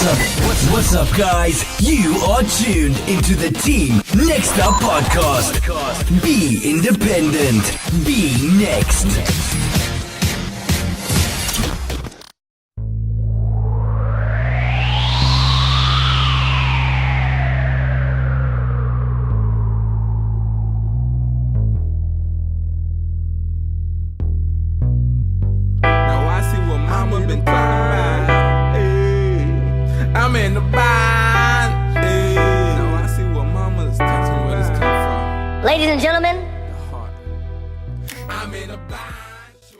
What's up, guys? You are tuned into the Team Nextup podcast. Be independent. Be next. Ladies and gentlemen,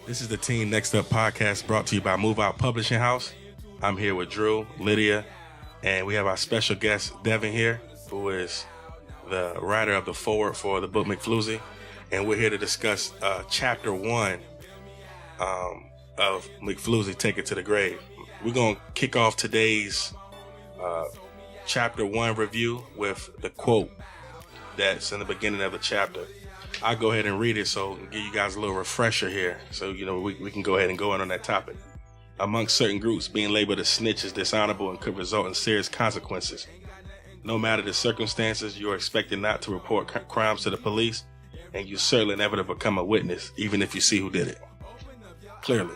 this is the Team Nextup podcast brought to you by Move Out Publishing House. I'm here with Drew, Lydia, and we have our special guest, Devin, here, who is the writer of the foreword for the book Mcfluzie. And we're here to discuss chapter 1 of Mcfluzie, Take It to the Grave. We're going to kick off today's chapter 1 review with the quote that's in the beginning of the chapter. I'll go ahead and read it so give you guys a little refresher here so we can go ahead and go in on that topic. Among certain groups, being labeled a snitch is dishonorable and could result in serious consequences. No matter the circumstances, you are expected not to report crimes to the police, and you certainly never to become a witness, even if you see who did it. Clearly.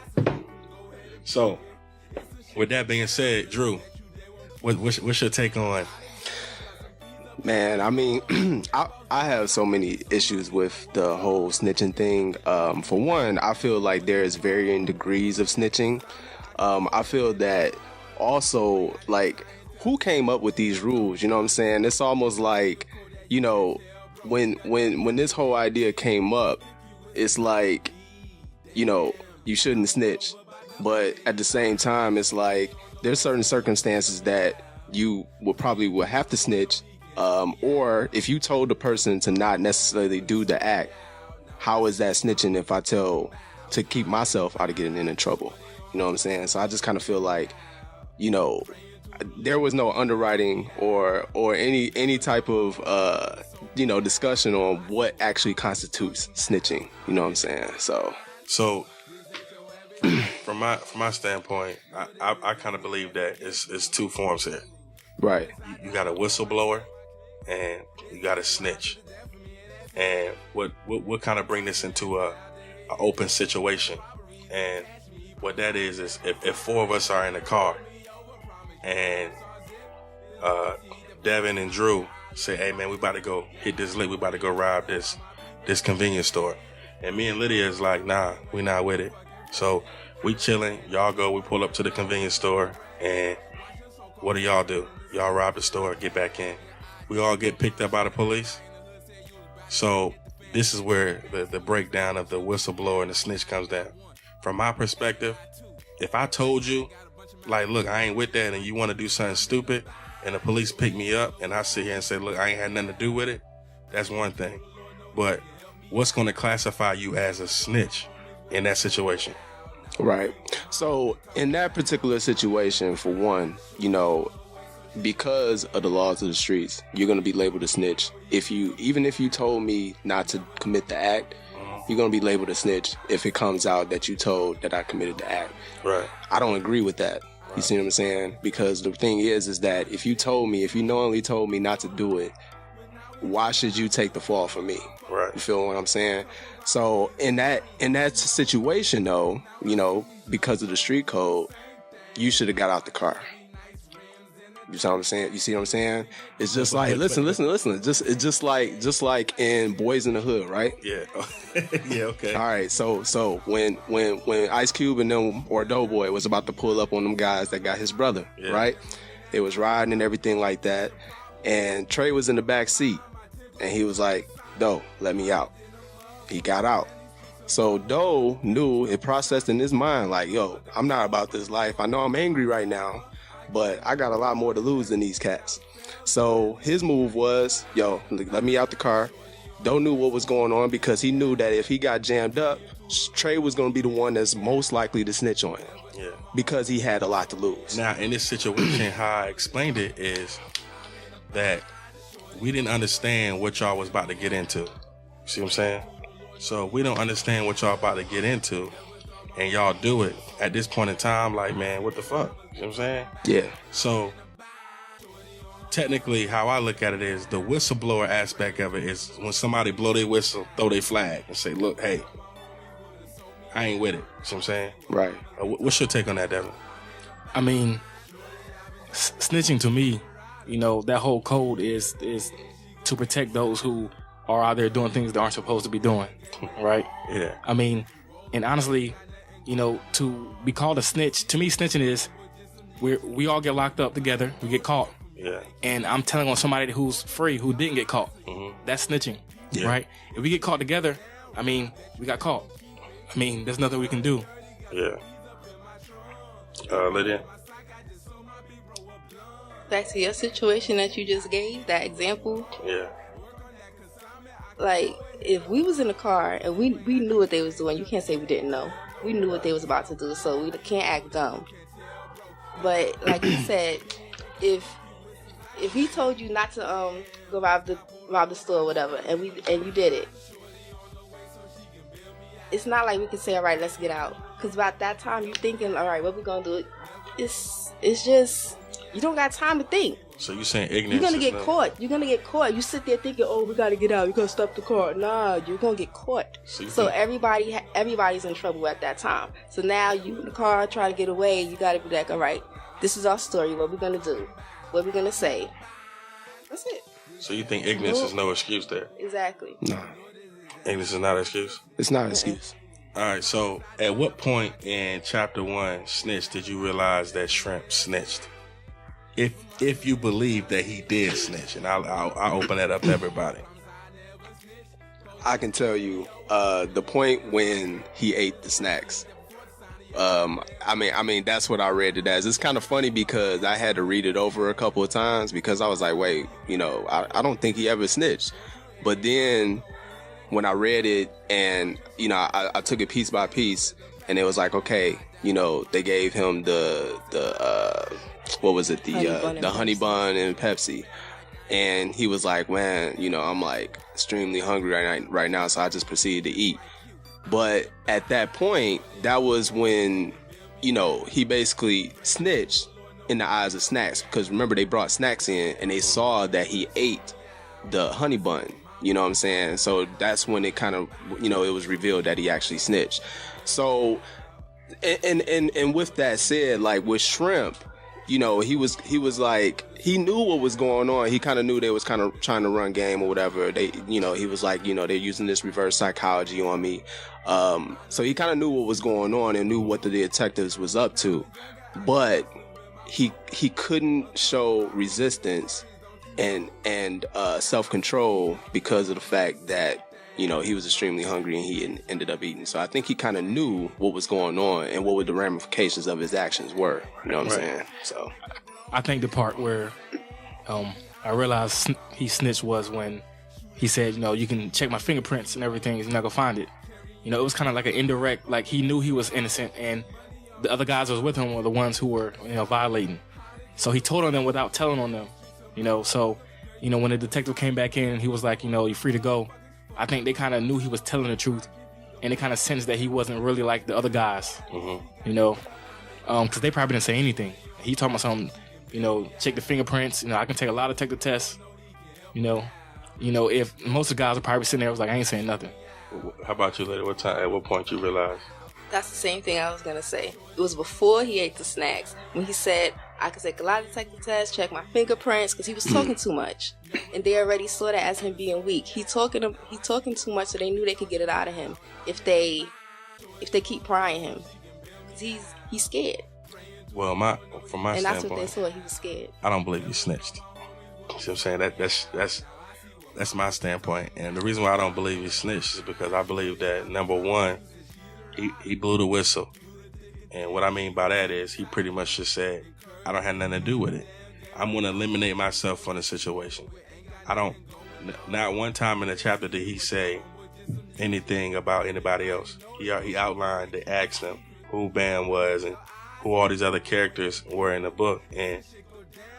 So, with that being said, Drew, what's your take on? Man, I mean, I have so many issues with the whole snitching thing. For one, I feel like there's varying degrees of snitching. I feel that also, like, who came up with these rules? You know what I'm saying? It's almost like, you know, when this whole idea came up, it's like, you know, you shouldn't snitch. But at the same time, it's like there's certain circumstances that you would have to snitch. Or if you told the person to not necessarily do the act, how is that snitching if I tell to keep myself out of getting into trouble? You know what I'm saying? So I just kind of feel like, you know, there was no underwriting or any type of, discussion on what actually constitutes snitching. You know what I'm saying? So from my standpoint, I kind of believe that it's two forms here. Right. You got a whistleblower and you got a snitch. And what kind of bring this into a open situation? And what that is if four of us are in a car and Devin and Drew say, hey man, we about to go hit this lick, we about to go rob this convenience store. And me and Lydia is like, nah, we not with it. So we chilling, y'all go, we pull up to the convenience store, and what do? Y'all rob the store, get back in. We all get picked up by the police. So this is where the breakdown of the whistleblower and the snitch comes down. From my perspective, if I told you, like, look, I ain't with that and you want to do something stupid, and the police pick me up and I sit here and say, look, I ain't had nothing to do with it, that's one thing. But what's going to classify you as a snitch in that situation? Right. So in that particular situation, for one, you know, because of the laws of the streets, you're going to be labeled a snitch. Even if you told me not to commit the act, you're going to be labeled a snitch if it comes out that you told that I committed the act. Right. I don't agree with that. Right. You see what I'm saying? Because the thing is that if you knowingly told me not to do it, why should you take the fall for me? Right. You feel what I'm saying? So in that situation though, you know, because of the street code, you should have got out the car. You see what I'm saying? You see what I'm saying? It's just like, listen. It's just like in Boys in the Hood, right? Yeah. Yeah. Okay. All right. So when Ice Cube and them, or Doughboy, was about to pull up on them guys that got his brother, yeah, right? They was riding and everything like that, and Trey was in the back seat, and he was like, "Doe, let me out." He got out. So Doe knew, it processed in his mind like, "Yo, I'm not about this life. I know I'm angry right now, but I got a lot more to lose than these cats." So his move was, yo, let me out the car. Doe knew what was going on because he knew that if he got jammed up, Trey was going to be the one that's most likely to snitch on him. Yeah. Because he had a lot to lose. Now, in this situation, how I explained it is that we didn't understand what y'all was about to get into. See what I'm saying? So we don't understand what y'all about to get into. and y'all do it at this point in time, like, man, what the fuck? You know what I'm saying? Yeah. So technically, how I look at it is the whistleblower aspect of it is when somebody blow their whistle, throw their flag, and say, look, hey, I ain't with it. You know what I'm saying? Right. What's your take on that, Devin? I mean, snitching to me, that whole code is to protect those who are out there doing things they aren't supposed to be doing, right? Yeah. I mean, and honestly, to be called a snitch, to me, snitching is we all get locked up together, we get caught. Yeah. And I'm telling on somebody who's free, who didn't get caught. Mm-hmm. That's snitching, Yeah. right? If we get caught together, I mean, we got caught. I mean, there's nothing we can do. Yeah. Lydia? Back to your situation that you just gave, that example. Yeah. Like, if we was in the car and we knew what they was doing, you can't say we didn't know. We knew what they was about to do, so we can't act dumb. But like you said, if he told you not to go rob the store or whatever, and you did it, it's not like we can say, all right, let's get out. Because about that time, you're thinking, all right, what we gonna do? It's just, you don't got time to think. So you saying ignorance? You're gonna get caught. You're gonna get caught. You sit there thinking, oh, we gotta get out. We gotta stop the car. Nah, you're gonna get caught. So everybody's in trouble at that time. So now you in the car trying to get away. You gotta be like, all right, this is our story. What we gonna do? What we gonna say? That's it. So you think ignorance is no excuse there? Exactly. No. Ignorance is not an excuse? It's not an excuse. All right, so at what point in chapter 1, Snitch, did you realize that Shrimp snitched? If you believe that he did snitch, and I'll open that up to everybody. I can tell you the point when he ate the snacks. I mean, that's what I read it as. It's kind of funny because I had to read it over a couple of times because I was like, wait, I don't think he ever snitched. But then when I read it and, I took it piece by piece and it was like, okay, they gave him the what was it? The honey bun and Pepsi. And he was like, man, I'm like extremely hungry right now. So I just proceeded to eat. But at that point, that was when, he basically snitched in the eyes of Snacks. Because remember, they brought Snacks in and they saw that he ate the honey bun. You know what I'm saying? So that's when it kind of, it was revealed that he actually snitched. So, and with that said, like with Shrimp, he was like, he knew what was going on. He kind of knew they was kind of trying to run game or whatever. They, he was like, they're using this reverse psychology on me. So he kind of knew what was going on and knew what the detectives was up to, but he couldn't show resistance and self-control because of the fact that, he was extremely hungry and he ended up eating. So I think he kind of knew what was going on and what the ramifications of his actions were. You know what I'm saying? So I think the part where I realized he snitched was when he said, you can check my fingerprints and everything, you're not gonna find it. It was kind of like an indirect, like he knew he was innocent and the other guys that was with him were the ones who were, violating. So he told on them without telling on them, So, when the detective came back in, he was like, you're free to go. I think they kind of knew he was telling the truth, and they kind of sensed that he wasn't really like the other guys, because they probably didn't say anything. He talking about something, check the fingerprints. I can take a lie detector tests. If most of the guys are probably sitting there, was like, I ain't saying nothing. How about you, lady? At what point you realized? That's the same thing I was gonna say. It was before he ate the snacks when he said I could take a lie detector test, check my fingerprints, because he was talking too much, and they already saw that as him being weak. He talking too much, so they knew they could get it out of him if they keep prying him. He's scared. Well, from my and that's standpoint, what they saw. He was scared. I don't believe he snitched. You see what I'm saying? That's my standpoint, and the reason why I don't believe he snitched is because I believe that, number one, he blew the whistle, and what I mean by that is he pretty much just said, I don't have nothing to do with it. I'm going to eliminate myself from the situation. Not one time in the chapter did he say anything about anybody else. He outlined, they asked him who Bam was and who all these other characters were in the book, and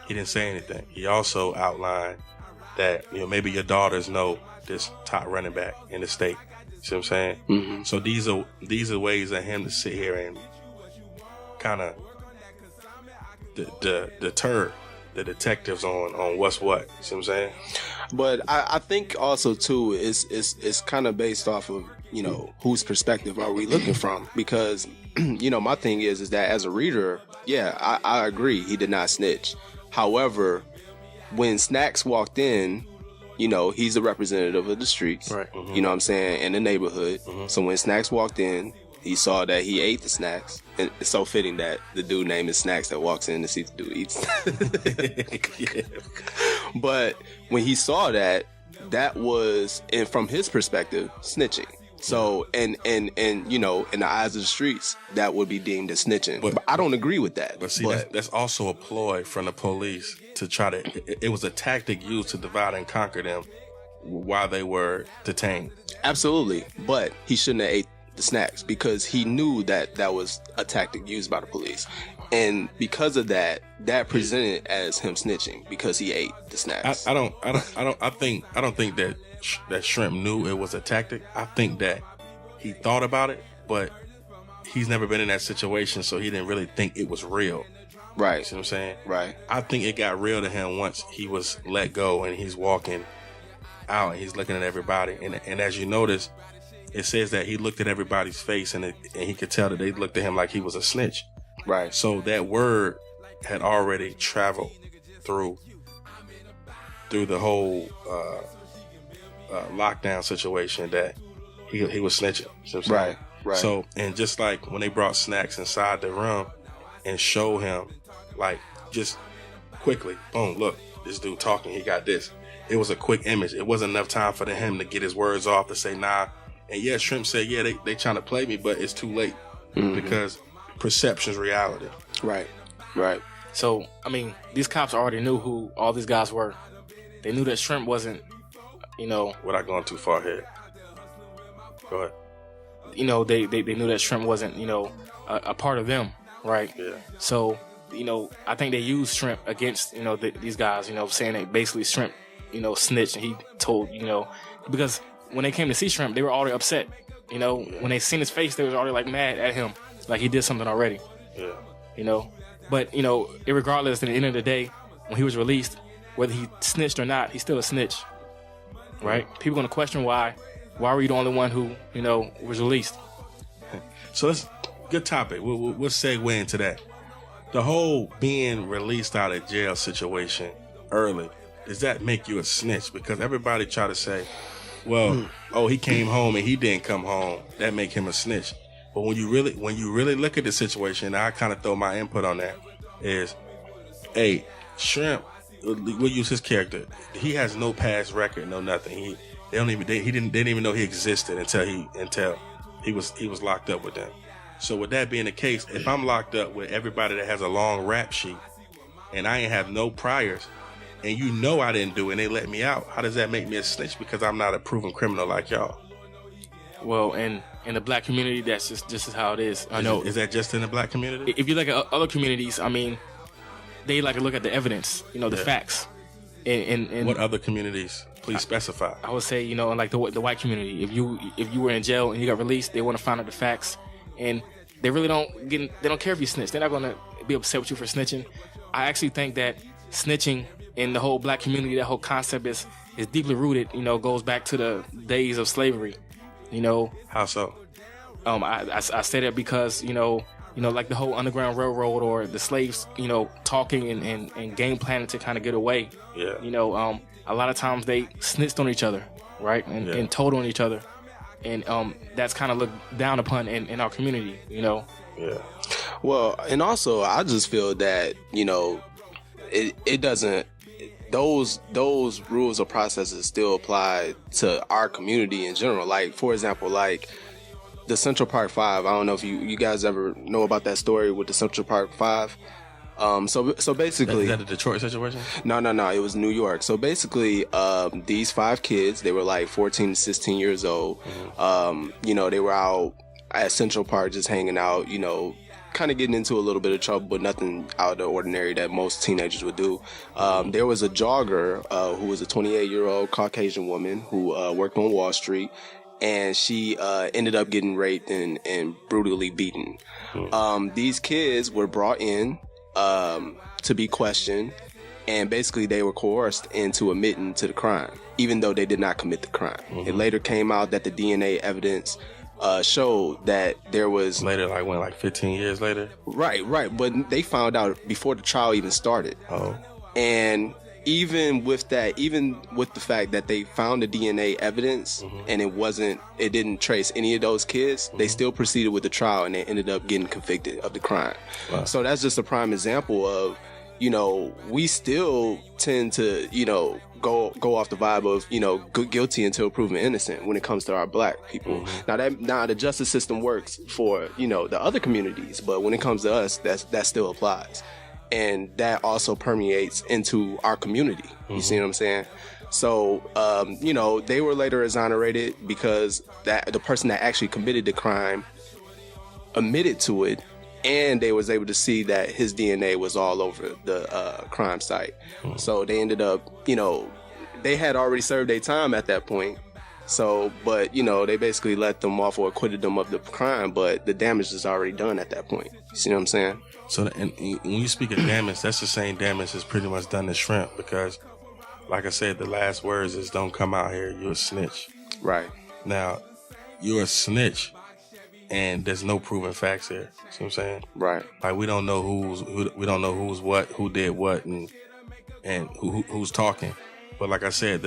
he didn't say anything. He also outlined that, maybe your daughters know this top running back in the state. See what I'm saying? Mm-hmm. So these are ways of him to sit here and kind of deter the detectives on what's what. See what I'm saying? But I think also too is kind of based off of, you know, whose perspective are we looking from? Because, you know, my thing is that as a reader, yeah, I agree he did not snitch. However, when Snacks walked in, you know, he's a representative of the streets, Right. Mm-hmm. you know what I'm saying, in the neighborhood. Mm-hmm. So when Snacks walked in, he saw that he ate the snacks. And it's so fitting that the dude named is Snacks that walks in to see the dude eats. Yeah. But when he saw that was, and from his perspective, snitching. So, and you know, in the eyes of the streets, that would be deemed as snitching. But I don't agree with that. But see, that's also a ploy from the police to try to. It was a tactic used to divide and conquer them while they were detained. Absolutely. But he shouldn't have ate the snacks because he knew that was a tactic used by the police. And because of that presented as him snitching because he ate the snacks. I don't think that Shrimp knew it was a tactic. I think that he thought about it, but he's never been in that situation, so he didn't really think it was real. Right. See what I'm saying? Right. I think it got real to him once he was let go and he's walking out and he's looking at everybody. And as you notice, it says that he looked at everybody's face and he could tell that they looked at him like he was a snitch. Right. So that word had already traveled through the whole lockdown situation that he was snitching. You know what I'm saying? Right. So, and just like when they brought Snacks inside the room and showed him, like, just quickly, boom, look, this dude talking, he got this. It was a quick image. It wasn't enough time for him to get his words off to say, nah. And yeah, Shrimp said, yeah, they trying to play me, but it's too late because perception's reality. Right. Right. So, I mean, these cops already knew who all these guys were. They knew that Shrimp wasn't, you know... Without going too far ahead. Go ahead. You know, they knew that Shrimp wasn't, you know, a part of them, right? Yeah. So, you know, I think they used Shrimp against, you know, these guys, you know, saying that basically Shrimp, you know, snitched and he told, you know... Because when they came to see Shrimp, they were already upset. You know, when they seen his face, they was already, like, mad at him. Like, he did something already. Yeah. You know? But, you know, regardless, at the end of the day, when he was released, whether he snitched or not, he's still a snitch. Right? People going to question why were you the only one who, you know, was released? So that's good topic. We'll segue into that. The whole being released out of jail situation early, does that make you a snitch? Because everybody try to say, well, oh, he came home and he didn't come home. That make him a snitch. But when you really look at the situation, and I kind of throw my input on that, is, hey, Shrimp, we'll use his character. He has no past record, no nothing. They didn't even know he existed until he was locked up with them. So with that being the case, if I'm locked up with everybody that has a long rap sheet, and I ain't have no priors, and you know I didn't do it, and they let me out, how does that make me a snitch? Because I'm not a proven criminal like y'all. Well, in the black community, that's just is how it is. I know. Is that just in the black community? If you look at other communities, I mean, they like to look at the evidence, you know, the facts. And what other communities? Please specify. I would say, you know, like the white community. If you were in jail and you got released, they want to find out the facts, and they really don't care if you snitch. They're not going to be upset with you for snitching. I actually think that snitching in the whole black community, that whole concept is deeply rooted. You know, goes back to the days of slavery. You know, how so? I say that because you know, like the whole Underground Railroad or the slaves, you know, talking and game planning to kind of get away. Yeah. You know, a lot of times they snitched on each other, right, and told on each other, and that's kind of looked down upon in our community. You know. Yeah. Well, and also I just feel that, you know, it doesn't. Those rules or processes still apply to our community in general. Like, for example, like the Central Park 5. I don't know if you guys ever know about that story with the Central Park 5. So basically, is that the Detroit situation? No. It was New York. So basically, these 5 kids, they were like 14 to 16 years old. Mm-hmm. You know, they were out at Central Park just hanging out. You know, kind of getting into a little bit of trouble, but nothing out of the ordinary that most teenagers would do. There was a jogger who was a 28-year-old Caucasian woman who worked on Wall Street, and she ended up getting raped and brutally beaten. These kids were brought in to be questioned, and basically they were coerced into admitting to the crime, even though they did not commit the crime. It later came out that the DNA evidence showed that there was... Later, like 15 years later? Right. But they found out before the trial even started. Oh. And even with that, even with the fact that they found the DNA evidence and it didn't trace any of those kids, they still proceeded with the trial and they ended up getting convicted of the crime. Wow. So that's just a prime example of, we still tend to, go off the vibe of, guilty until proven innocent when it comes to our black people. Now the justice system works for, the other communities, but when it comes to us, that still applies. And that also permeates into our community. You see what I'm saying? So, they were later exonerated because the person that actually committed the crime admitted to it, and they was able to see that his DNA was all over the crime site. So they ended up, they had already served their time at that point. So, but, they basically let them off or acquitted them of the crime, but the damage is already done at that point. You see what I'm saying? So, and when you speak of damage, that's the same damage that's pretty much done to Shrimp, because, like I said, the last words is, "Don't come out here, you're a snitch." Right. Now, you're a snitch, and there's no proven facts here. See what I'm saying? Right. Like, we don't know who's what, who did what, and who's talking. But like I said,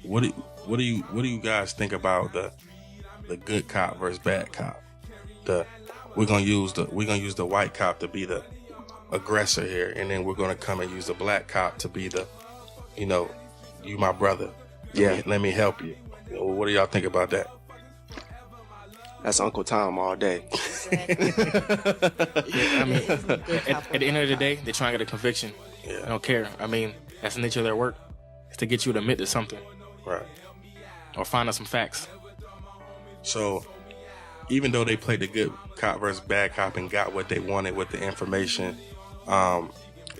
what do you guys think about the good cop versus bad cop? We're gonna use the white cop to be the aggressor here, and then we're gonna come and use the black cop to be the, you my brother. Let me help you. What do y'all think about that? That's Uncle Tom all day. At the end of the day, they're trying to get a conviction. I don't care. That's the nature of their work. It's to get you to admit to something. Right. Or find out some facts. So, even though they played the good cop versus bad cop and got what they wanted with the information,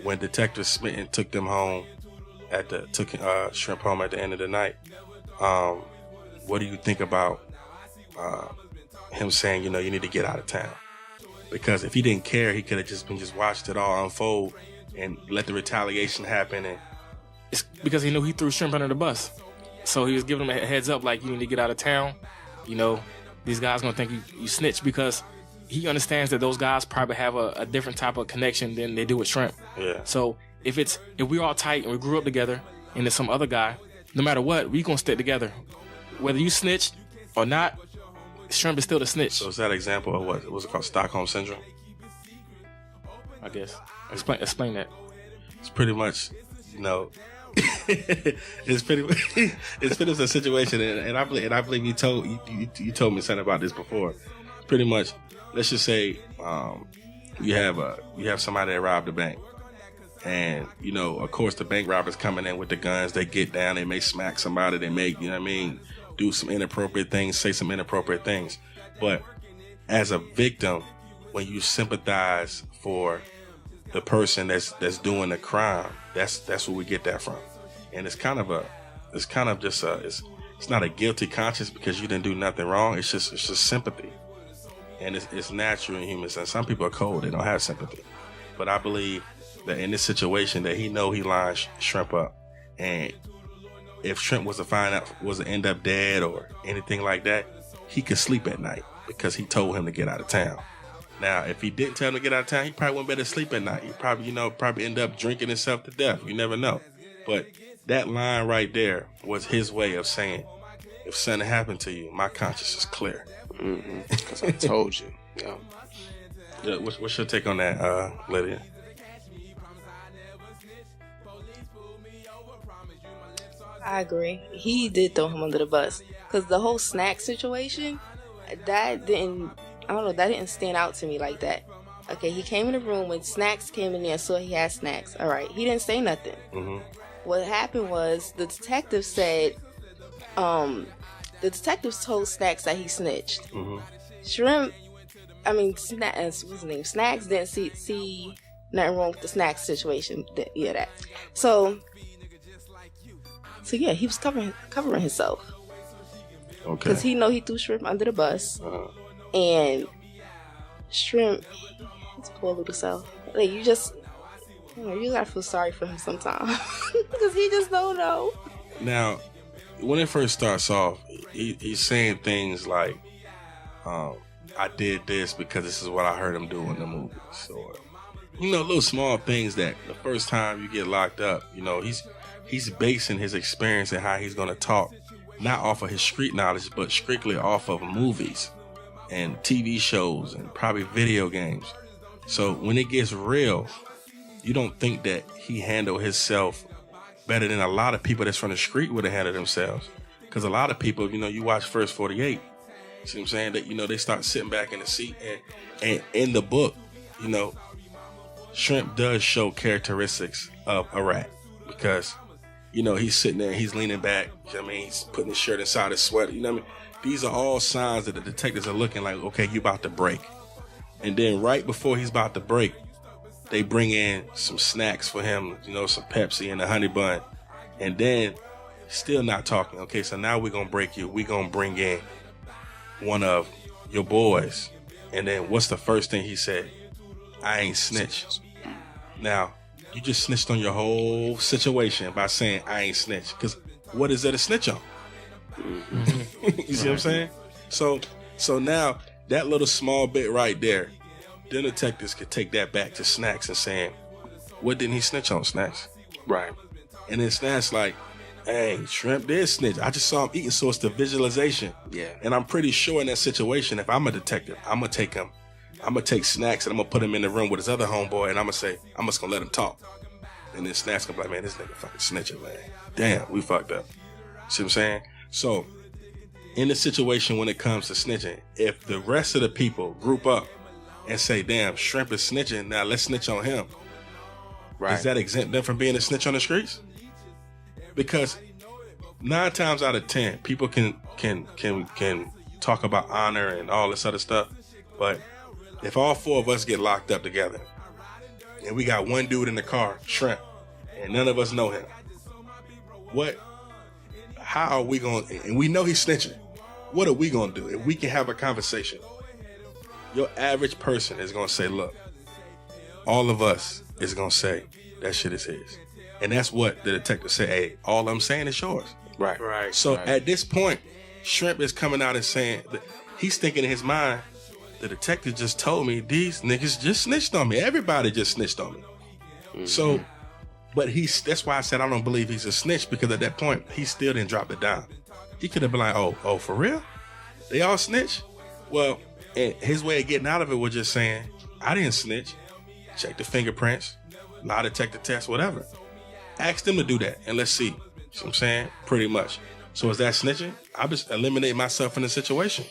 when Detective Smitten took them home took Shrimp home at the end of the night, what do you think about him saying, you need to get out of town? Because if he didn't care, he could have just watched it all unfold and let the retaliation happen. And it's because he knew he threw Shrimp under the bus, so he was giving him a heads up, like, you need to get out of town. These guys gonna think you snitch, because he understands that those guys probably have a different type of connection than they do with Shrimp. Yeah. So if we're all tight and we grew up together, and there's some other guy, no matter what, we gonna stick together. Whether you snitch or not, Shrimp is still the snitch. So is that an example of what was it called, Stockholm Syndrome? I guess. Explain that. It's pretty much, it's pretty much a situation, and I believe you told me something about this before. Pretty much, let's just say you have somebody that robbed a bank, and of course the bank robbers coming in with the guns. They get down, they may smack somebody, they may do some inappropriate things, say some inappropriate things. But as a victim, when you sympathize for the person that's doing the crime, that's where we get that from. And it's not a guilty conscience because you didn't do nothing wrong. It's just sympathy, and it's natural in humans. And some people are cold; they don't have sympathy. But I believe that in this situation, that he lined Shrimp up, and if Shrimp was to end up dead or anything like that, he could sleep at night because he told him to get out of town. Now, if he didn't tell him to get out of town, he probably wouldn't be able to sleep at night. He probably end up drinking himself to death. You never know. But that line right there was his way of saying, if something happened to you, my conscience is clear. Because I told you. Yeah. What's your take on that, Lydia? I agree. He did throw him under the bus. Because the whole snack situation, that didn't stand out to me like that. Okay, he came in the room when Snacks came in there, saw he had snacks. All right, he didn't say nothing. What happened was the detective said, the detectives told Snacks that he snitched. Snacks, what's his name? Snacks didn't see nothing wrong with the Snacks situation. That. So yeah, he was covering himself. Okay. Because he know he threw Shrimp under the bus. And Shrimp, his poor little self. Like, you gotta feel sorry for him sometimes. Because he just don't know. Now, when it first starts off, he's saying things like, I did this because this is what I heard him do in the movies. Or, little small things that the first time you get locked up, he's basing his experience and how he's going to talk, not off of his street knowledge, but strictly off of movies and TV shows and probably video games. So when it gets real, you don't think that he handled himself better than a lot of people that's from the street would have handled themselves. Because a lot of people, you watch First 48, see what I'm saying? That, they start sitting back in the seat. And in the book, Shrimp does show characteristics of a rat. Because, he's sitting there, he's leaning back. He's putting his shirt inside his sweater. These are all signs that the detectives are looking like, okay, you about to break. And then right before he's about to break, they bring in some snacks for him, some Pepsi and a honey bun. And then, still not talking. Okay, so now we're going to break you. We're going to bring in one of your boys. And then what's the first thing he said? I ain't snitch. Now, you just snitched on your whole situation by saying I ain't snitch. Because what is there to snitch on? You see what I'm saying? So now, that little small bit right there, the detectives could take that back to Snacks and saying, what didn't he snitch on, Snacks? Right. And then Snacks like, hey, Shrimp did snitch. I just saw him eating, so it's the visualization. Yeah. And I'm pretty sure in that situation, if I'm a detective, I'm going to take him. I'm going to take Snacks and I'm going to put him in the room with his other homeboy and I'm going to say, I'm just going to let him talk. And then Snacks going to be like, man, this nigga fucking snitching, man. Damn, we fucked up. See what I'm saying? So, in the situation when it comes to snitching, if the rest of the people group up and say, damn, Shrimp is snitching, now let's snitch on him. Right. Does that exempt them from being a snitch on the streets? Because 9 times out of 10, people can talk about honor and all this other stuff. But if all 4 of us get locked up together and we got one dude in the car, Shrimp, and none of us know him, how are we going to, and we know he's snitching, what are we going to do? If we can have a conversation, your average person is going to say, look, all of us is going to say that shit is his. And that's what the detective say, hey, all I'm saying is yours. Right. So at this point, Shrimp is coming out and saying, that he's thinking in his mind, the detective just told me these niggas just snitched on me. Everybody just snitched on me. Mm-hmm. So, but that's why I said I don't believe he's a snitch, because at that point, he still didn't drop it down. He could have been like, oh, for real? They all snitch? Well, and his way of getting out of it was just saying, I didn't snitch. Check the fingerprints, lie detector test, whatever. Ask them to do that, and let's see. You know what I'm saying? Pretty much. So is that snitching? I just eliminate myself in the situation.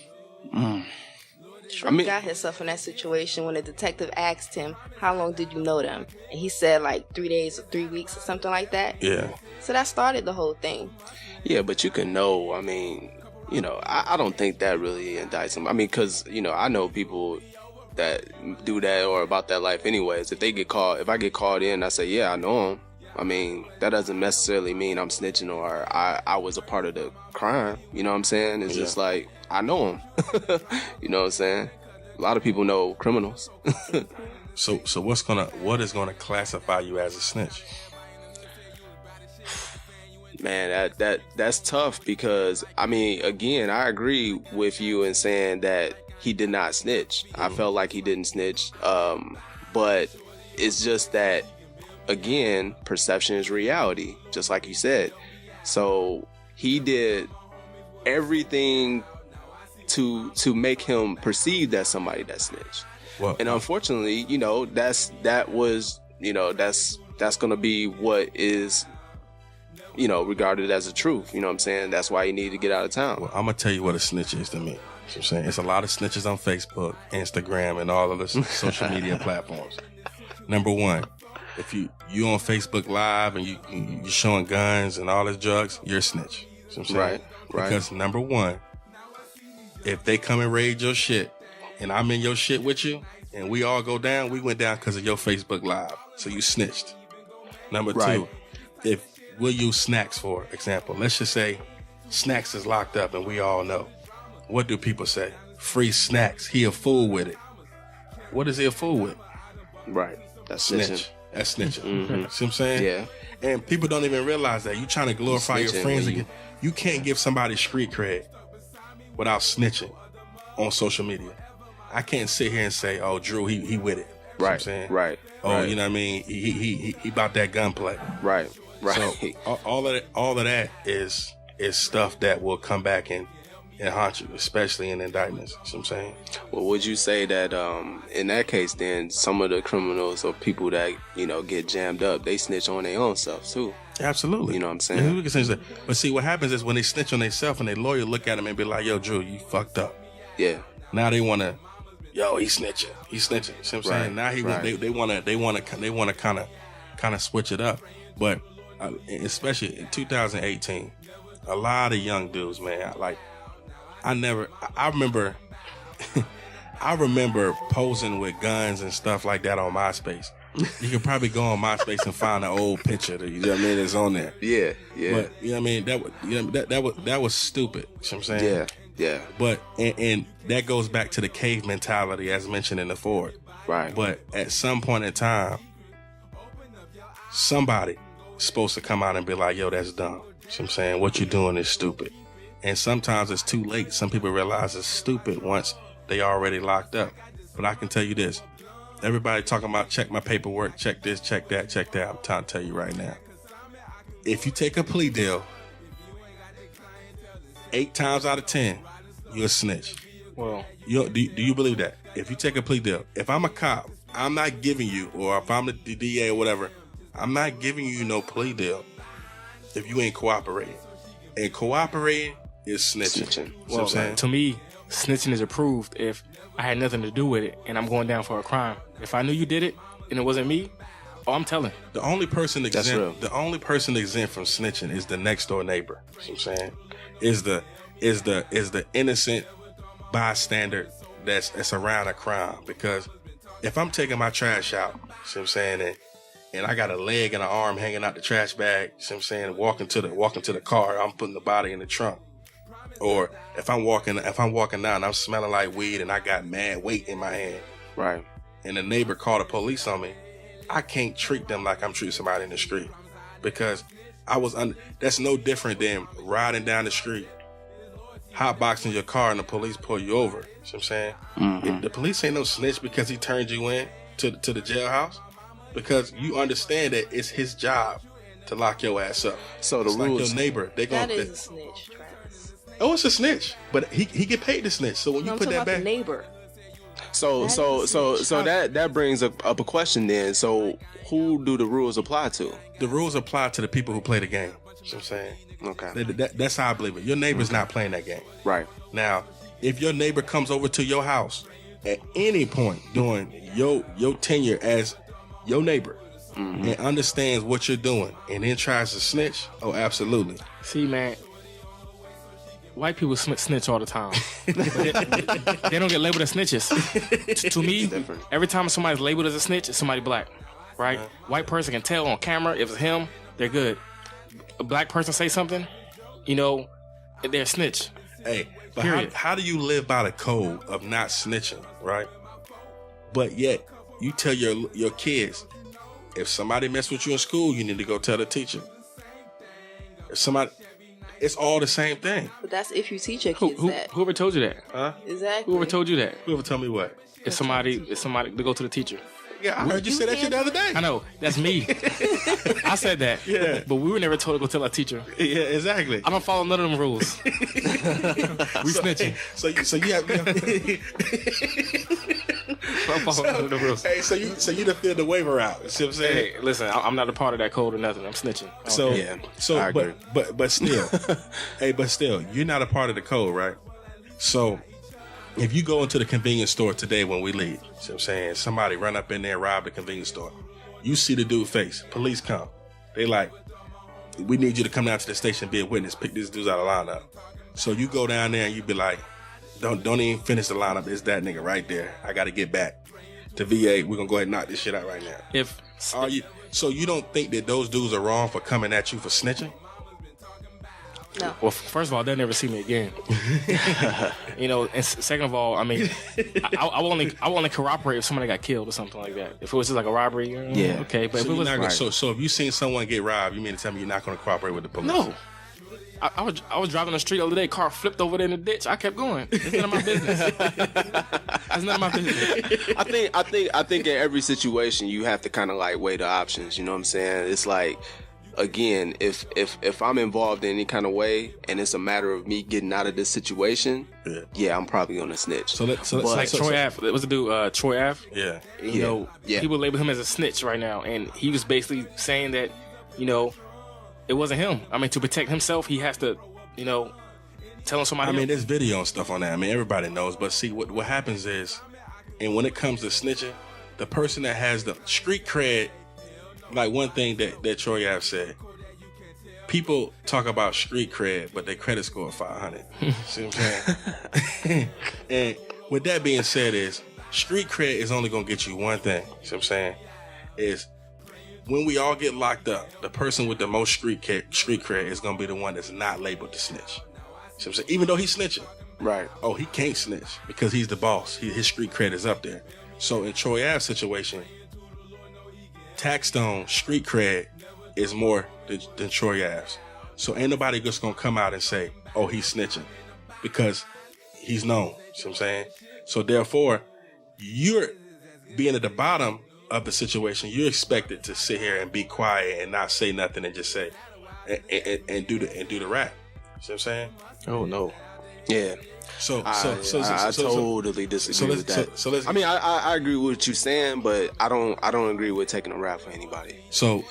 Shrimp got himself in that situation when the detective asked him, how long did you know them? And he said like 3 days or 3 weeks or something like that. Yeah. So that started the whole thing. Yeah, but you can know, I don't think that really indicts him. Because, I know people that do that or about that life anyways. If I get called in, I say, yeah, I know him. That doesn't necessarily mean I'm snitching or I was a part of the crime. You know what I'm saying? It's just like, I know him. You know what I'm saying? A lot of people know criminals. So what is gonna classify you as a snitch? Man, that's tough because, again, I agree with you in saying that he did not snitch. Mm-hmm. I felt like he didn't snitch. But it's just that, again, perception is reality, just like you said. So he did everything to make him perceived as somebody that snitched. Well, and unfortunately, that's going to be what is, regarded as the truth. You know what I'm saying? That's why you need to get out of town. Well, I'm going to tell you what a snitch is to me. You know what I'm saying? It's a lot of snitches on Facebook, Instagram, and all of the social media platforms. Number one, if you on Facebook Live and you're showing guns and all this drugs, you're a snitch. You know what I'm saying? Right. Because number one, if they come and raid your shit and I'm in your shit with you and we all go down, we went down because of your Facebook Live. So you snitched. Number two, if we'll use Snacks for example. Let's just say Snacks is locked up, and we all know. What do people say? Free Snacks. He a fool with it. What is he a fool with? Right. That's Snitch. snitching. That's snitching. See what I'm saying? Yeah. And people don't even realize that. You trying to glorify your Snitching friends when you- again. You can't give somebody street cred without snitching on social media. I can't sit here and say, "Oh, Drew, he with it." You know what I'm Right. saying? Right. Oh, right. you know what I mean? He about that gunplay. Right. Right. So all of that is stuff that will come back and haunt you, especially in indictments. You know what I'm saying? Well, would you say that in that case, then some of the criminals or people that get jammed up, they snitch on their own self too? Absolutely. You know what I'm Yeah, saying? we can snitch that. But see, what happens is when they snitch on themselves and their lawyer look at them and be like, "Yo, Drew, you fucked up." Yeah. Now they want to, yo, he's snitching. You see what I'm saying? Right, Now right. they want to kind of switch it up. But especially in 2018, a lot of young dudes, man, I remember I remember posing with guns and stuff like that on MySpace. You could probably go on MySpace and find an old picture that, you know what I mean, that's on there. Yeah. Yeah. But you know what I mean, that was stupid. You know what I'm saying? yeah. Yeah. But and that goes back to the cave mentality as mentioned in the Ford. Right. But at some point in time, somebody is supposed to come out and be like, "Yo, that's dumb." You know what I'm saying? What you're doing is stupid. And sometimes it's too late. Some people realize it's stupid once they already locked up. But I can tell you this. Everybody talking about check my paperwork, check this, check that, check that. I'm trying to tell you right now. If you take a plea deal, 8 times out of 10, you're a snitch. Well, Do you believe that? If you take a plea deal, if I'm a cop, I'm not giving you, or if I'm the DA or whatever, I'm not giving you no plea deal if you ain't cooperating. And cooperating is snitching. Snitching. You know what I'm saying? to me, snitching is approved if I had nothing to do with it and I'm going down for a crime. If I knew you did it and it wasn't me, I'm telling. The only person That's real. exempt from snitching is the next door neighbor. You know what I'm saying? Is the innocent bystander that's around a crime. Because if I'm taking my trash out, you know what I'm saying, and I got a leg and an arm hanging out the trash bag, you know what I'm saying, walking to the car, I'm putting the body in the trunk. Or if I'm walking down and I'm smelling like weed and I got mad weight in my hand, Right. and the neighbor called the police on me, I can't treat them like I'm treating somebody in the street, because that's no different than riding down the street, hotboxing your car, and the police pull you over. You know what I'm saying? Mm-hmm. The police ain't no snitch because he turned you in to the jailhouse, because you understand that it's his job to lock your ass up. So the It's rules. like your neighbor. That is a snitch, Travis. Oh, it's a snitch, but he get paid to snitch. So when you I'm put talking that about the back, neighbor. So That so is so snitch. so that brings up a question then. So who do the rules apply to? the rules apply to the people who play the game. You know what I'm saying? Okay. That's how I believe it. Your neighbor's not playing that game. Right. Now, if your neighbor comes over to your house at any point during your tenure as your neighbor and understands what you're doing and then tries to snitch, oh, absolutely. See, man, white people snitch all the time. They don't get labeled as snitches. To me, different. every time somebody's labeled as a snitch, it's somebody black, right? White person can tell on camera if it's him, they're good. A black person say something, they're a snitch. Hey, but Period. how do you live by the code of not snitching, right? But yet, you tell your kids, if somebody mess with you in school, you need to go tell the teacher. If somebody, it's all the same thing. But that's if you teach your kids that. Whoever told you that? Huh? Exactly. Whoever told you that? Whoever tell me what? It's somebody to go to the teacher. Yeah, I heard you say that shit the other day. I know, that's me. I said that. Yeah. But we were never told to go tell our techer. Yeah, exactly. I don't follow none of them rules. We snitching. So you have. I don't follow none of the rules. Hey, so you done filled the waiver out. You see what I'm saying? Hey, listen, I'm not a part of that code or nothing. I'm snitching. So Yeah, so I agree. but still, but still, you're not a part of the code, right? So if you go into the convenience store today when we leave, see what I'm saying, somebody run up in there and rob the convenience store. You see the dude face, police come. They like, we need you to come down to the station and be a witness, pick these dudes out of lineup. So you go down there and you be like, don't even finish the lineup. It's that nigga right there. I got to get back to VA. We're gonna go ahead and knock this shit out right now. So you don't think that those dudes are wrong for coming at you for snitching? No. Well, first of all, they'll never see me again. You know, and second of all, I mean, I will only corroborate if somebody got killed or something like that. If it was just like a robbery, okay. But So, if it was so if you seen someone get robbed, you mean to tell me you're not going to cooperate with the police? no. I was driving the street the other day. Car flipped over there in the ditch. I kept going. It's none of my business. It's none of my business. I think in every situation you have to kind of like weigh the options. You know what I'm saying? It's like, again, if I'm involved in any kind of way and it's a matter of me getting out of this situation, yeah, I'm probably gonna snitch. So let's Like Troy Ave. What's the dude? Troy Ave. Yeah. You know, people label him as a snitch right now, and he was basically saying that, you know, it wasn't him. I mean, to protect himself, he has to, you know, tell somebody. I mean, else. there's video and stuff on that. I mean, everybody knows. But see, what happens is, and when it comes to snitching, the person that has the street cred, like one thing that Troy Ave said, people talk about street cred, but their credit score 500. See what I'm saying? And with that being said, is street cred is only gonna get you one thing. See what I'm saying? Is when we all get locked up, the person with the most street cred is gonna be the one that's not labeled to snitch. See what I'm saying? Even though he's snitching. Right. Oh, he can't snitch because he's the boss. His street cred is up there. So in Troy Ave's situation, Taxstone street cred is more than Troy Ave's. So ain't nobody just gonna come out and say, oh, he's snitching, because he's known. See what I'm saying? So therefore, you're being at the bottom of the situation, you're expected to sit here and be quiet and not say nothing and just say and do the rap. See what I'm saying? Oh no. Yeah. I totally disagree with that. I mean, I agree with what you're saying, but I don't agree with taking a rap for anybody. So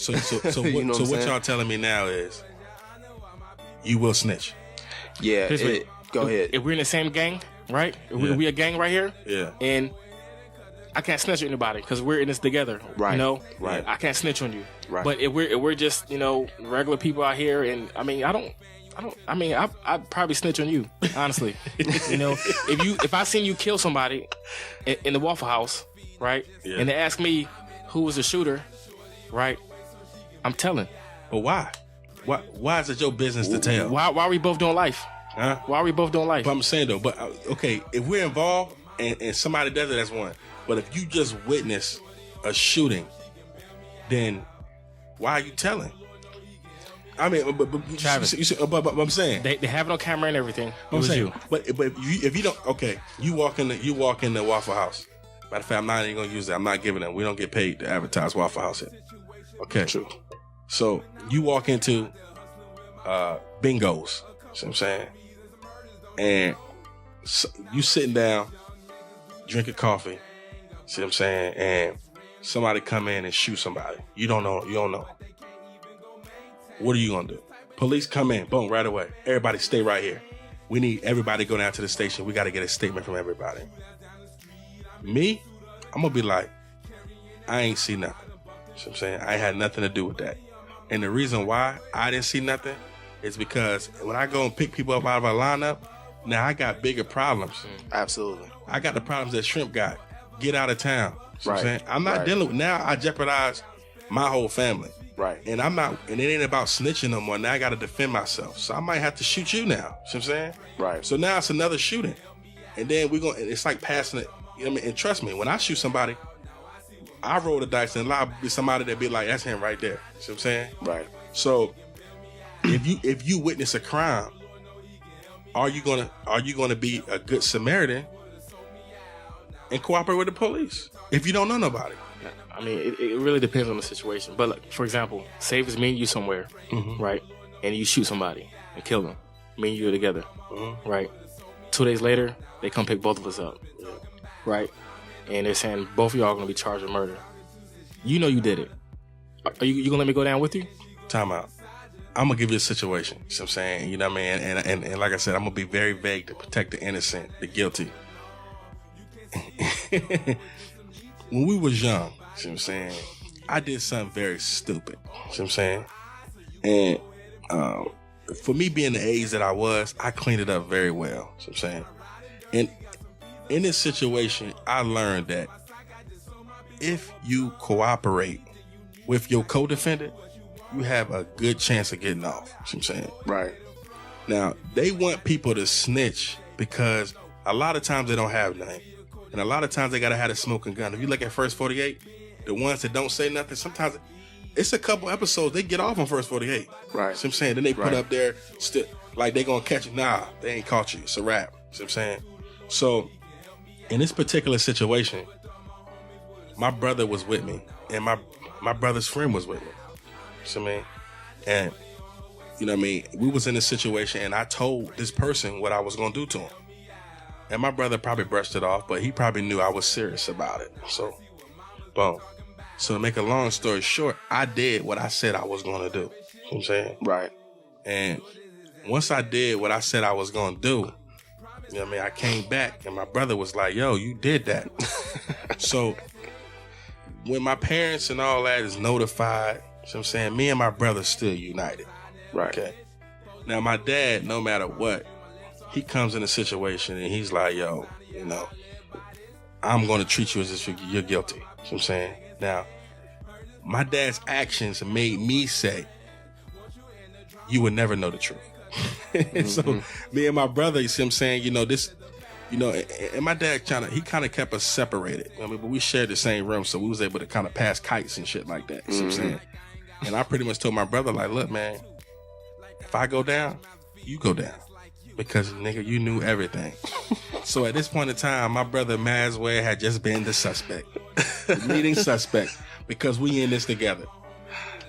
what y'all telling me now is you will snitch. Yeah. Go ahead. If we're in the same gang, right? If we a gang right here. Yeah. And I can't snitch on anybody because we're in this together. Right. You know. Right. I can't snitch on you. Right. But if we're just, you know, regular people out here, and I mean, I'd probably snitch on you, honestly. You know, if I seen you kill somebody in the Waffle House, right? Yeah. And they ask me who was the shooter, right? I'm telling. But why? Why is it your business to tell? Why are we both doing life? Huh? Why are we both doing life? But I'm saying though, okay, if we're involved and somebody does it, that's one. But if you just witness a shooting, then why are you telling? I mean, but I'm saying they have no camera and everything. It I'm was saying, you. but if you don't, okay, you walk in the Waffle House. Matter of fact, I'm not even gonna use that. I'm not giving them. We don't get paid to advertise Waffle House here. Okay, True. So you walk into Bingos. See what I'm saying? And so you sitting down, drinking coffee. See what I'm saying? And somebody come in and shoot somebody. You don't know. What are you gonna do? Police come in, boom, right away. Everybody stay right here. We need everybody to go down to the station. We got to get a statement from everybody. Me, I'm gonna be like, I ain't see nothing. See what I'm saying? I had nothing to do with that. And the reason why I didn't see nothing is because when I go and pick people up out of our lineup, now I got bigger problems. Absolutely. I got the problems that Shrimp got. Get out of town. See what I'm Right. saying? I'm not Right. dealing with, now I jeopardize my whole family. Right. And it ain't about snitching no more. Now I got to defend myself. So I might have to shoot you now. See what I'm saying? Right. So now it's another shooting. And then it's like passing it. You know what I mean? And trust me, when I shoot somebody, I roll the dice and allow be somebody that be like, that's him right there. See what I'm saying? Right. So if you witness a crime, are you gonna be a good Samaritan and cooperate with the police if you don't know nobody? I mean, it really depends on the situation. But like, for example, say if it's me and you somewhere, right? And you shoot somebody and kill them. Me and you are together, right? 2 days later, they come pick both of us up, right? And they're saying both of y'all are going to be charged with murder. You know you did it. Are you going to let me go down with you? Time out. I'm going to give you a situation. You know what I'm saying? You know what I mean? And like I said, I'm going to be very vague to protect the innocent, the guilty. When we was young, see what I'm saying, I did something very stupid. See what I'm saying? And for me being the age that I was, I cleaned it up very well. See what I'm saying? And in this situation, I learned that if you cooperate with your co-defendant, you have a good chance of getting off. See what I'm saying? Right. Now, they want people to snitch because a lot of times they don't have nothing. And a lot of times they got to have a smoking gun. If you look at First 48, the ones that don't say nothing, sometimes it's a couple episodes they get off on First 48. Right. See what I'm saying? Then they put up there, like they going to catch you. Nah, they ain't caught you. It's a wrap. See what I'm saying? So, in this particular situation, my brother was with me. And my brother's friend was with me. See what I mean? And, you know what I mean? We was in a situation and I told this person what I was going to do to him. And my brother probably brushed it off, but he probably knew I was serious about it. So, boom. So to make a long story short, I did what I said I was going to do. You know what I'm saying? Right. And once I did what I said I was going to do, you know what I mean? I came back and my brother was like, yo, you did that. So when my parents and all that is notified, you know what I'm saying? Me and my brother still united. Right. Okay. Now my dad, no matter what, he comes in a situation and he's like, yo, you know, I'm going to treat you as if you're guilty. You know what I'm saying? Now, my dad's actions made me say, you would never know the truth. So me and my brother, you see what I'm saying, you know, this, you know, and my dad he kind of kept us separated. I mean, but we shared the same room, so we was able to kind of pass kites and shit like that. You see what I'm saying? And I pretty much told my brother, like, look, man, if I go down, you go down. Because, nigga, you knew everything. So at this point in time, my brother Maswell had just been the suspect. The leading suspect. Because we in this together.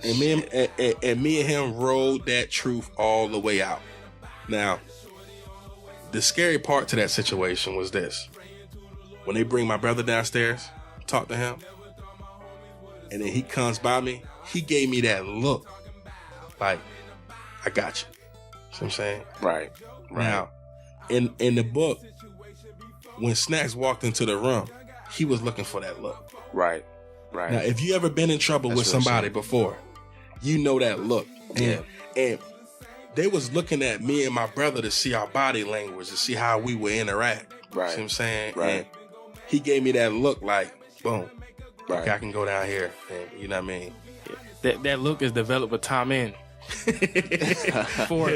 And me and him rode that truth all the way out. Now, the scary part to that situation was this. When they bring my brother downstairs, talk to him, and then he comes by me, he gave me that look. Like, I got you. See what I'm saying? Right. Now, in the book, when Snacks walked into the room, he was looking for that look. Right. Now, if you ever been in trouble with somebody before, you know that look. And they was looking at me and my brother to see our body language, to see how we would interact. Right. See what I'm saying? Right. And he gave me that look like, boom. Right. Okay, I can go down here. And you know what I mean? That look is developed with time in. for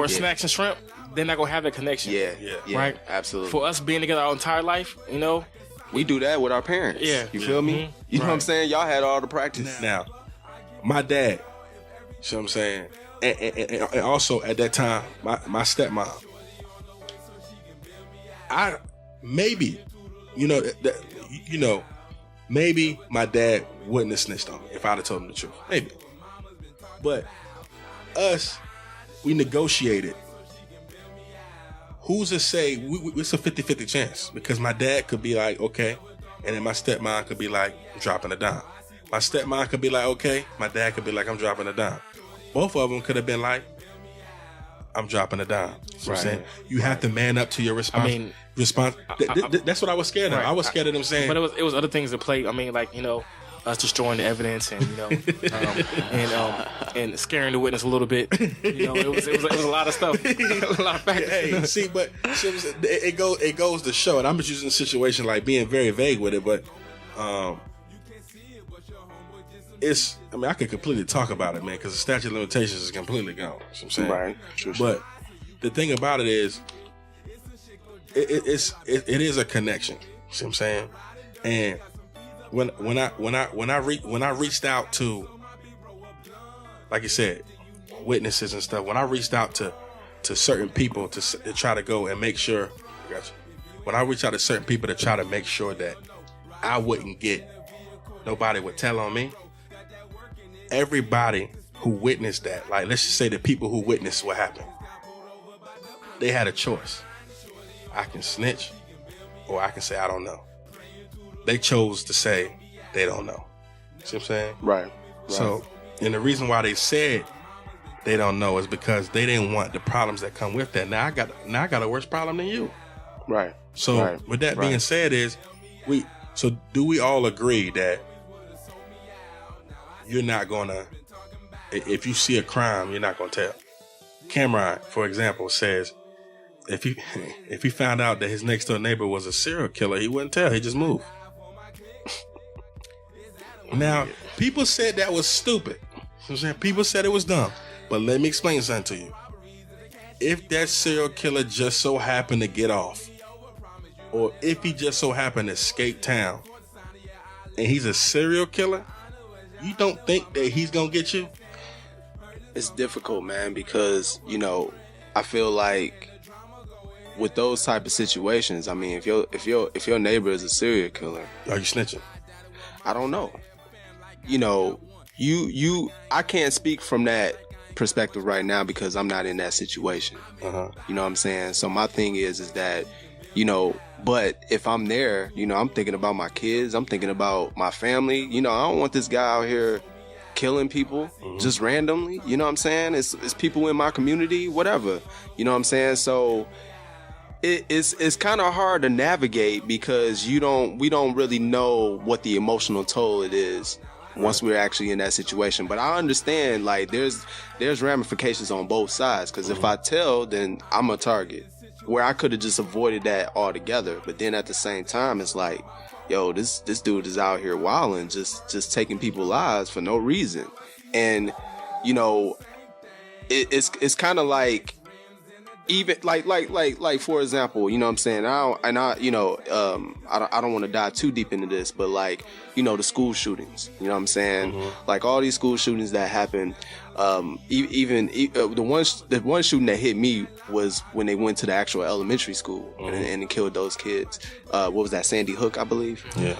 Snacks and Shrimp, they're not gonna have that connection. Yeah, right. Absolutely. For us being together our entire life, you know, we do that with our parents. Yeah, you feel me? You know what I'm saying? Y'all had all the practice. Now, my dad, you know what I'm saying, and also at that time, my stepmom. Maybe my dad wouldn't have snitched on me if I'd have told him the truth. Maybe. But us, we negotiated. Who's to say it's a 50-50 chance? Because my dad could be like, okay, and then my stepmom could be like, I'm dropping a dime. My stepmom could be like, okay, my dad could be like, I'm dropping a dime. Both of them could have been like, I'm dropping a dime. You know what I'm saying? You have to man up to your response. I mean, that's what I was scared of. Right. I was scared of them saying. But it was other things at play. I mean, like, you know, us destroying the evidence and, you know, and scaring the witness a little bit. You know, it was a lot of stuff, a lot of factors. Hey, see, but it goes to show, and I'm just using a situation like being very vague with it, but I could completely talk about it, man, because the statute of limitations is completely gone. You know what I'm saying? Right. Sure. But the thing about it is, it is a connection. See what I'm saying? And when I reached out to, like you said, witnesses and stuff, when I reached out to certain people to try to go and make sure, when I reached out to certain people to try to make sure that I wouldn't get, nobody would tell on me, everybody who witnessed that, like let's just say the people who witnessed what happened, they had a choice. I can snitch or I can say I don't know. They chose to say they don't know. See what I'm saying? Right. So, and the reason why they said they don't know is because they didn't want the problems that come with that. Now I got a worse problem than you. Right. So with that being said, do we all agree that you're not gonna, if you see a crime, you're not gonna tell? Cameron, for example, says if he found out that his next door neighbor was a serial killer, he wouldn't tell. He just moved. Now, people said that was stupid. You know what I'm saying? People said it was dumb. But let me explain something to you. if that serial killer just so happened to get off, or if he just so happened to escape town, and he's a serial killer, you don't think that he's gonna get you? It's difficult, man, because I feel like with those type of situations, I mean, if your neighbor is a serial killer, Are you snitching? I don't know. I can't speak from that perspective right now because I'm not in that situation. Uh-huh. You know what I'm saying? So my thing is that, but if I'm there, I'm thinking about my kids, I'm thinking about my family. I don't want this guy out here killing people just randomly. You know what I'm saying? It's people in my community, whatever. You know what I'm saying? So it's kind of hard to navigate because we don't really know what the emotional toll it is once we're actually in that situation. But I understand, like, there's ramifications on both sides, because if I tell, then I'm a target, where I could have just avoided that altogether. But then at the same time, it's like, yo, this dude is out here wilding, just taking people's lives for no reason. And it's kind of like, even like for example, you know what I'm saying, I don't want to dive too deep into this, but like, the school shootings, you know what I'm saying, like all these school shootings that happen, the one shooting that hit me was when they went to the actual elementary school and killed those kids. What was that, Sandy Hook, I believe? Yeah.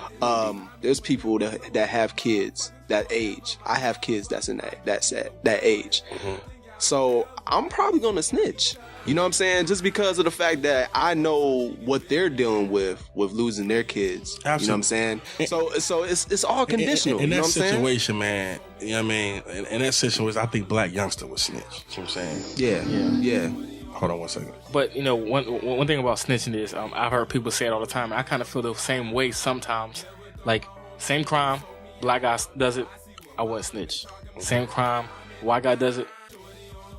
There's people that have kids that age. I have kids that's in that age. So I'm probably gonna snitch. You know what I'm saying? Just because of the fact that I know what they're dealing with losing their kids. Absolutely. You know what I'm saying? So it's all conditional. In you know that what I'm situation, man, you know what I mean? In that situation, I think black youngster would snitch. You know what I'm saying? Yeah. Hold on one second. But one thing about snitching is I've heard people say it all the time. I kind of feel the same way sometimes. Like, same crime, black guy does it, I wouldn't snitch. Same crime, white guy does it,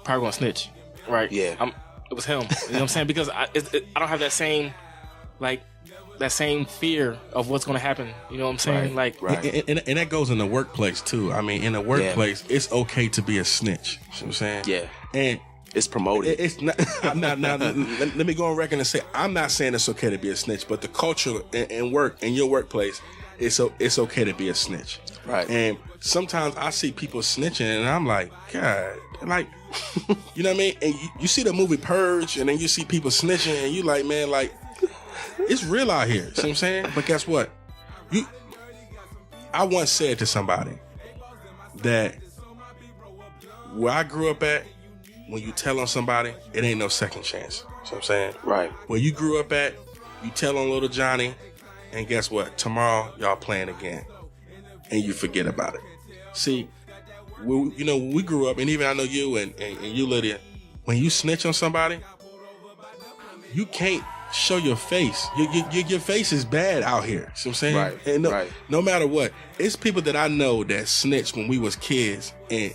probably gonna snitch. Right? Yeah. It was him. You know what I'm saying? Because I don't have that same fear of what's going to happen. You know what I'm saying? Right. And that goes in the workplace too. I mean, in the workplace, it's okay to be a snitch. You know what I'm saying? Yeah. And it's promoted. It's not. Now, let me go on record and say, I'm not saying it's okay to be a snitch, but the culture in work, in your workplace, it's okay to be a snitch. Right. And sometimes I see people snitching, and I'm like, God, like, you know what I mean? And you see the movie Purge, and then you see people snitching, and you like, man, like, it's real out here. See what I'm saying? But guess what? I once said to somebody that where I grew up at, when you tell on somebody, it ain't no second chance. See what I'm saying? Right. Where you grew up at, you tell on little Johnny, and guess what? Tomorrow, y'all playing again. And you forget about it. See, we grew up, and even I know you and you, Lydia, when you snitch on somebody, you can't show your face. Your face is bad out here. See what I'm saying? Right. And no matter what, it's people that I know that snitched when we was kids, and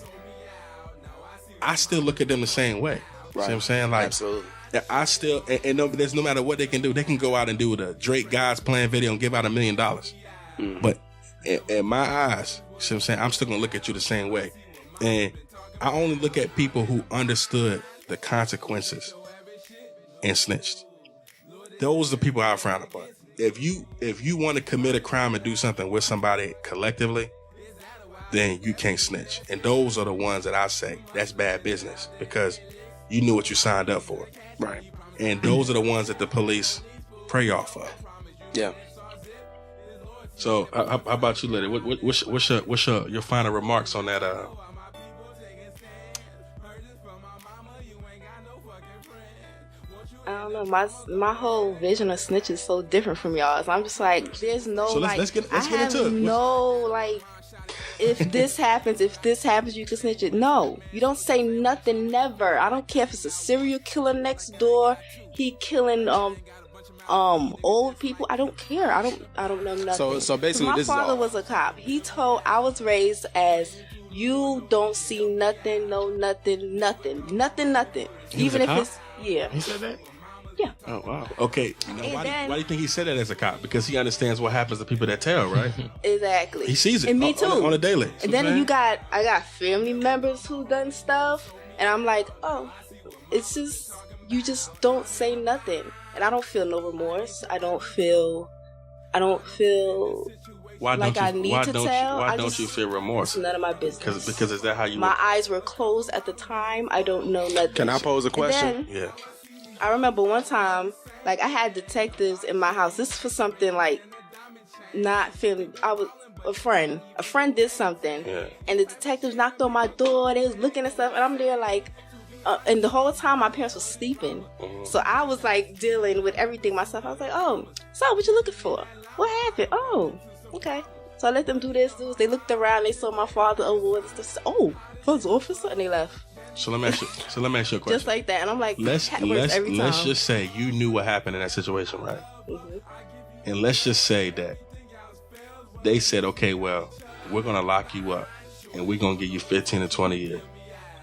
I still look at them the same way. Right. See what I'm saying? Like, absolutely. I still, and there's no matter what they can do, they can go out and do the Drake God's Plan video and give out $1 million. But in my eyes, you see what I'm saying, I'm still gonna look at you the same way. And I only look at people who understood the consequences and snitched. Those are the people I frown upon. If you want to commit a crime and do something with somebody collectively, then you can't snitch. And those are the ones that I say, that's bad business, because you knew what you signed up for. Right. And those are the ones that the police prey off of. Yeah. So how about you, Lydia? What's your final remarks on that? I don't know. My whole vision of snitch is so different from y'all's. I'm just like, there's no, so let's get into it. No, like, if this happens, you can snitch it. No, you don't say nothing, never. I don't care if it's a serial killer next door, he killing old people. I don't care. I don't know nothing. So basically, my father was a cop. I was raised as, you don't see nothing, no nothing. Even if it's, yeah. He said that? Yeah. Oh, wow. Okay. Why do you think he said that as a cop? Because he understands what happens to people that tell, right? Exactly. He sees it. And me too. On a daily. And then I got family members who done stuff, and I'm like, oh, it's just, you just don't say nothing. And I don't feel no remorse. I don't feel Why like don't I you, need why to don't tell. You, why don't you feel remorse? It's none of my business. Because is that how you... My eyes were closed at the time. I don't know nothing. Can I pose a question? Yeah. I remember one time, like, I had detectives in my house. This is for something, like, not feeling... I was... A friend did something, and the detectives knocked on my door. They was looking and stuff, and I'm there like, and the whole time my parents were sleeping. So I was like dealing with everything myself. I was like, "Oh, so what you looking for? What happened? Oh, okay." So I let them do this. They looked around. They saw my father award and stuff. Oh, first officer, and they left. So let me ask you a question. Just like that, and I'm like, let's just say you knew what happened in that situation, right? And let's just say that they said, okay, well, we're going to lock you up and we're going to give you 15 to 20 years.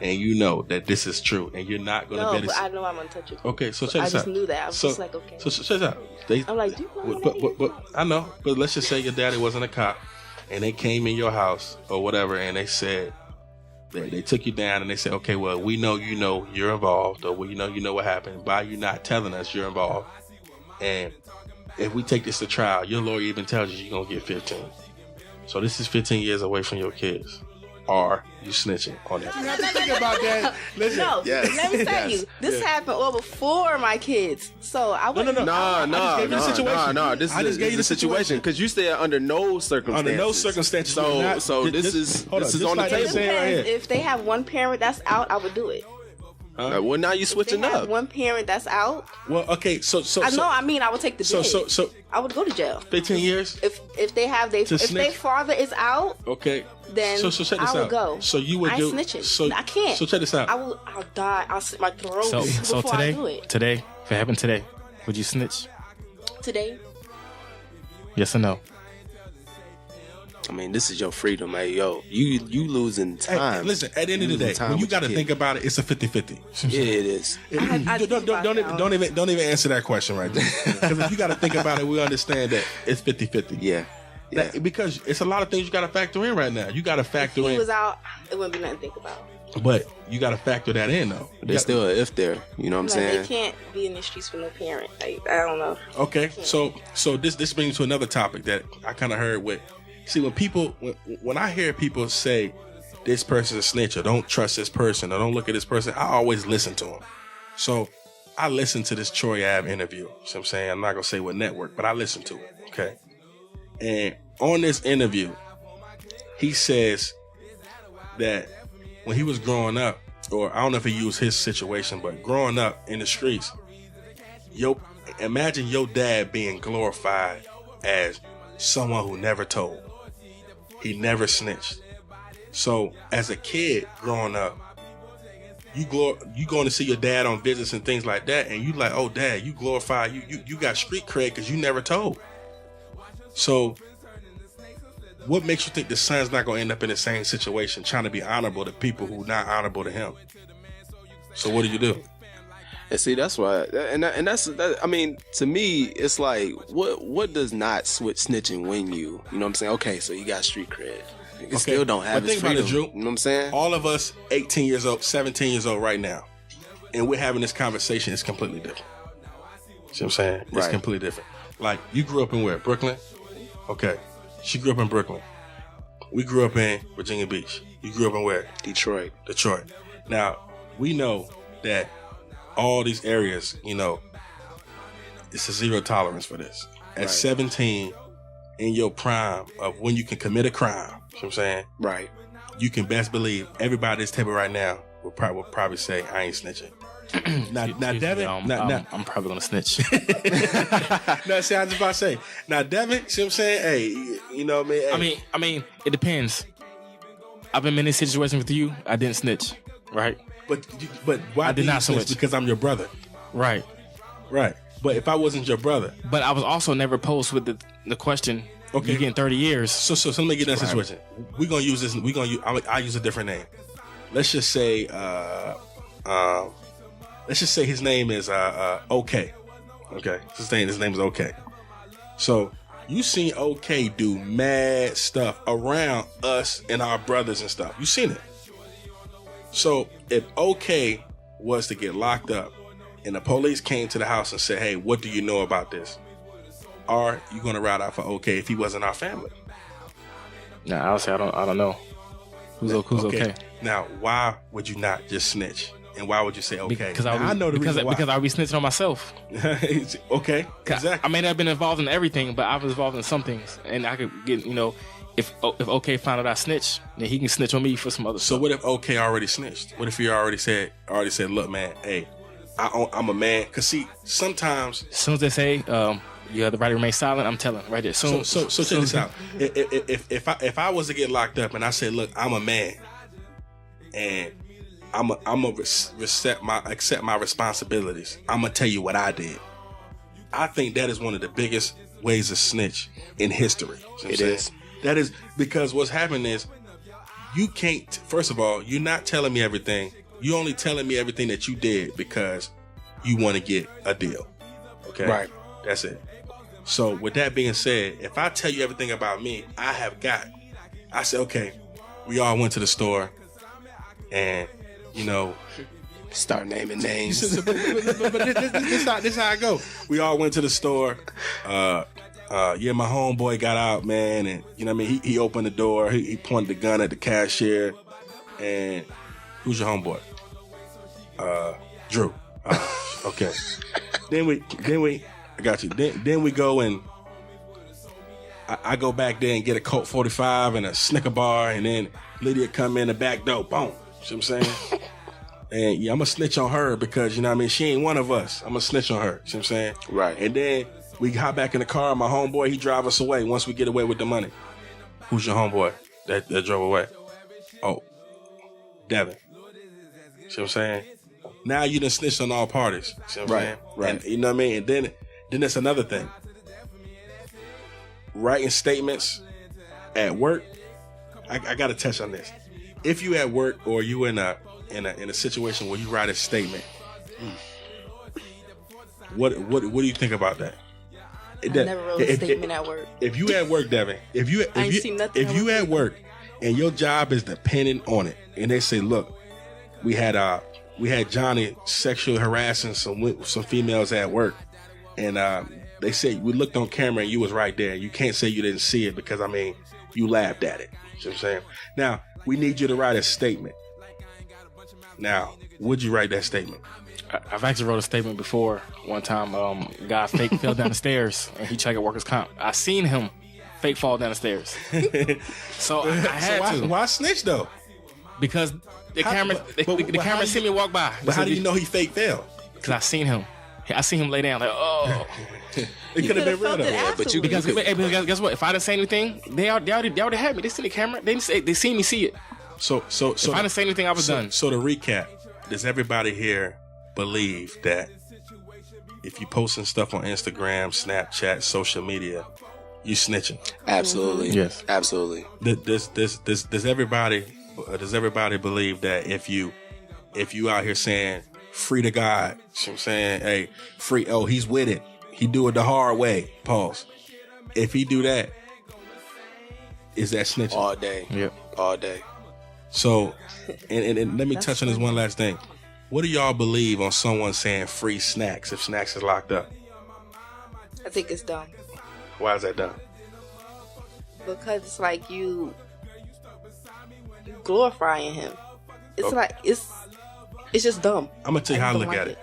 And you know that this is true and you're not going to be able to... No, but I know I'm untouchable. Okay, so check this out. I just knew that. I was just like, okay. So check this out. I'm like, do you know but I know, but let's just say your daddy wasn't a cop and they came in your house or whatever and they said, they took you down and they said, okay, well, we know you're involved, or we know what happened. By you not telling us you're involved. And if we take this to trial, your lawyer even tells you you're going to get 15. So this is 15 years away from your kids. Are you snitching on that? You have to think about that. Listen. No, let me tell you. This happened all before my kids. So I wouldn't... No. This is the situation. Because you said under no circumstances. Under no circumstances. So this is on the table. If they have one parent that's out, I would do it. Well, now you switching up. One parent that's out. Well, okay, so I would take the bid. So I would go to jail. 15 years. If their father is out. Okay. Then so check this I would out. go. So you would I ain't snitching. So I can't. So check this out. I'll die. I'll slit my throat so before today, I do it. Today, if it happened today, would you snitch? Today? Yes or no? I mean, this is your freedom, hey, yo. You losing time. Hey, listen, at the end of the day, when you got to think about it, it's a 50-50. Yeah, it is. Don't even answer that question right there. Because if you got to think about it, we understand that it's 50-50. Yeah. Because it's a lot of things you got to factor in right now. You got to factor in. If he was out, it wouldn't be nothing to think about. But you got to factor that in, though. There's still an if there. You know what I'm saying? They can't be in the streets with no parent. Like, I don't know. Okay, so this brings me to another topic that I kind of heard with. See, when I hear people say this person's a snitch or don't trust this person or don't look at this person, I always listen to them. So I listened to this Troy Ave interview. You know what I'm saying? I'm not going to say what network, but I listened to it. Okay. And on this interview, he says that when he was growing up, or I don't know if he used his situation, but growing up in the streets, imagine your dad being glorified as someone who never told. He never snitched. So as a kid growing up, you going to see your dad on visits and things like that, and you like, oh, dad, you glorified, you got street cred because you never told. So what makes you think the son's not going to end up in the same situation trying to be honorable to people who not honorable to him? So what do you do? And see, that's why, and that's I mean, to me, it's like, what does not switch snitching win you? You know what I'm saying? Okay, so you got street cred. You still don't have his freedom. About it, Drew, you know what I'm saying? All of us, 18 years old, 17 years old right now, and we're having this conversation. It's completely different. See what I'm saying? It's completely different. Like, you grew up in where? Brooklyn? Okay. She grew up in Brooklyn. We grew up in Virginia Beach. You grew up in where? Detroit. Now, we know that all these areas, it's a zero tolerance for this. At 17, in your prime of when you can commit a crime, you know what I'm saying? Right. You can best believe everybody at this table right now will probably say, I ain't snitching. now, Devin, I'm probably gonna snitch. No, see, I was about to say. Now, Devin, see what I'm saying? Hey, you know what I mean? Hey. I mean, it depends. I've been in this situation with you. I didn't snitch, right? But why I did not snitch? Because I'm your brother, right? But if I wasn't your brother, but I was also never posed with the question. Okay, you getting 30 years. So let me get that situation. We're gonna use this. I'll use a different name. Let's just say. Let's just say his name is OK. Okay, his name is OK. So you seen OK do mad stuff around us and our brothers and stuff. You seen it. So if OK was to get locked up and the police came to the house and said, hey, what do you know about this? Are you going to ride out for OK if he wasn't our family? Nah, I'll say I don't know. Who's okay? Now, why would you not just snitch? And why would you say okay? Because I know the reason why. Because I'll be snitching on myself. Okay, exactly. I may not have been involved in everything, but I was involved in some things, and I could get, if OK found out I snitched, then he can snitch on me for some other stuff. So what if OK already snitched? What if he already said, look, man, hey, I'm a man. Cause see, sometimes as soon as they say you have the right to remain silent, I'm telling right there. So check this out. If I was to get locked up and I said, look, I'm a man, and I'm gonna accept my responsibilities. I'm gonna tell you what I did. I think that is one of the biggest ways to snitch in history. It is. That is because what's happening is you can't. First of all, you're not telling me everything. You're only telling me everything that you did because you want to get a deal. Okay, right. That's it. So with that being said, if I tell you everything about me, I said, okay, we all went to the store and. Start naming names. But this how I go. We all went to the store. My homeboy got out, man, and he opened the door. He pointed the gun at the cashier. And who's your homeboy? Drew. Okay. Then we. I got you. Then we go and I go back there and get a Colt 45 and a Snicker bar, and then Lydia come in the back door. Boom. See what I'm saying? And yeah, I'm gonna snitch on her because she ain't one of us. I'm gonna snitch on her. See what I'm saying? Right. And then we hop back in the car. My homeboy, he drive us away once we get away with the money. Who's your homeboy that drove away? Oh, Devin. See what I'm saying? Now you done snitched on all parties. See what I'm saying? Right. And, you know what I mean? And then that's another thing. Writing statements at work. I gotta touch on this. If you at work or you in a situation where you write a statement, what do you think about that? I never wrote a statement at work. If you at work, Devin, if you at work and your job is dependent on it, and they say, look, we had Johnny sexually harassing some females at work, and they said we looked on camera and you was right there. You can't say you didn't see it because you laughed at it. You know what I'm saying? Now, we need you to write a statement. Now, would you write that statement? I've actually wrote a statement before. One time, a guy fake fell down the stairs and he tried to get workers' comp. I seen him fake fall down the stairs. So I had to. Why snitch though? Because the camera see me walk by. But how do you know he fake fell? Because I seen him. I seen him lay down like, oh. It could have been real though. Yeah, because guess what? If I didn't say anything, they already had me. They seen the camera. They seen me see it. So if I didn't say anything, I was done. So to recap, does everybody here believe that if you posting stuff on Instagram, Snapchat, social media, you snitching? Absolutely. Yes. Absolutely. Does everybody believe that if you out here saying free to God, you know what I'm saying, hey, free, oh, he's with it. He do it the hard way. Pause. If he do that, is that snitching? All day. Yep. All day. So, and let me touch on this one last thing. What do y'all believe on someone saying free snacks if snacks is locked up? I think it's dumb. Why is that dumb? Because it's like you glorifying him. It's Okay. like it's just dumb. I'm gonna tell you how I don't look like at it.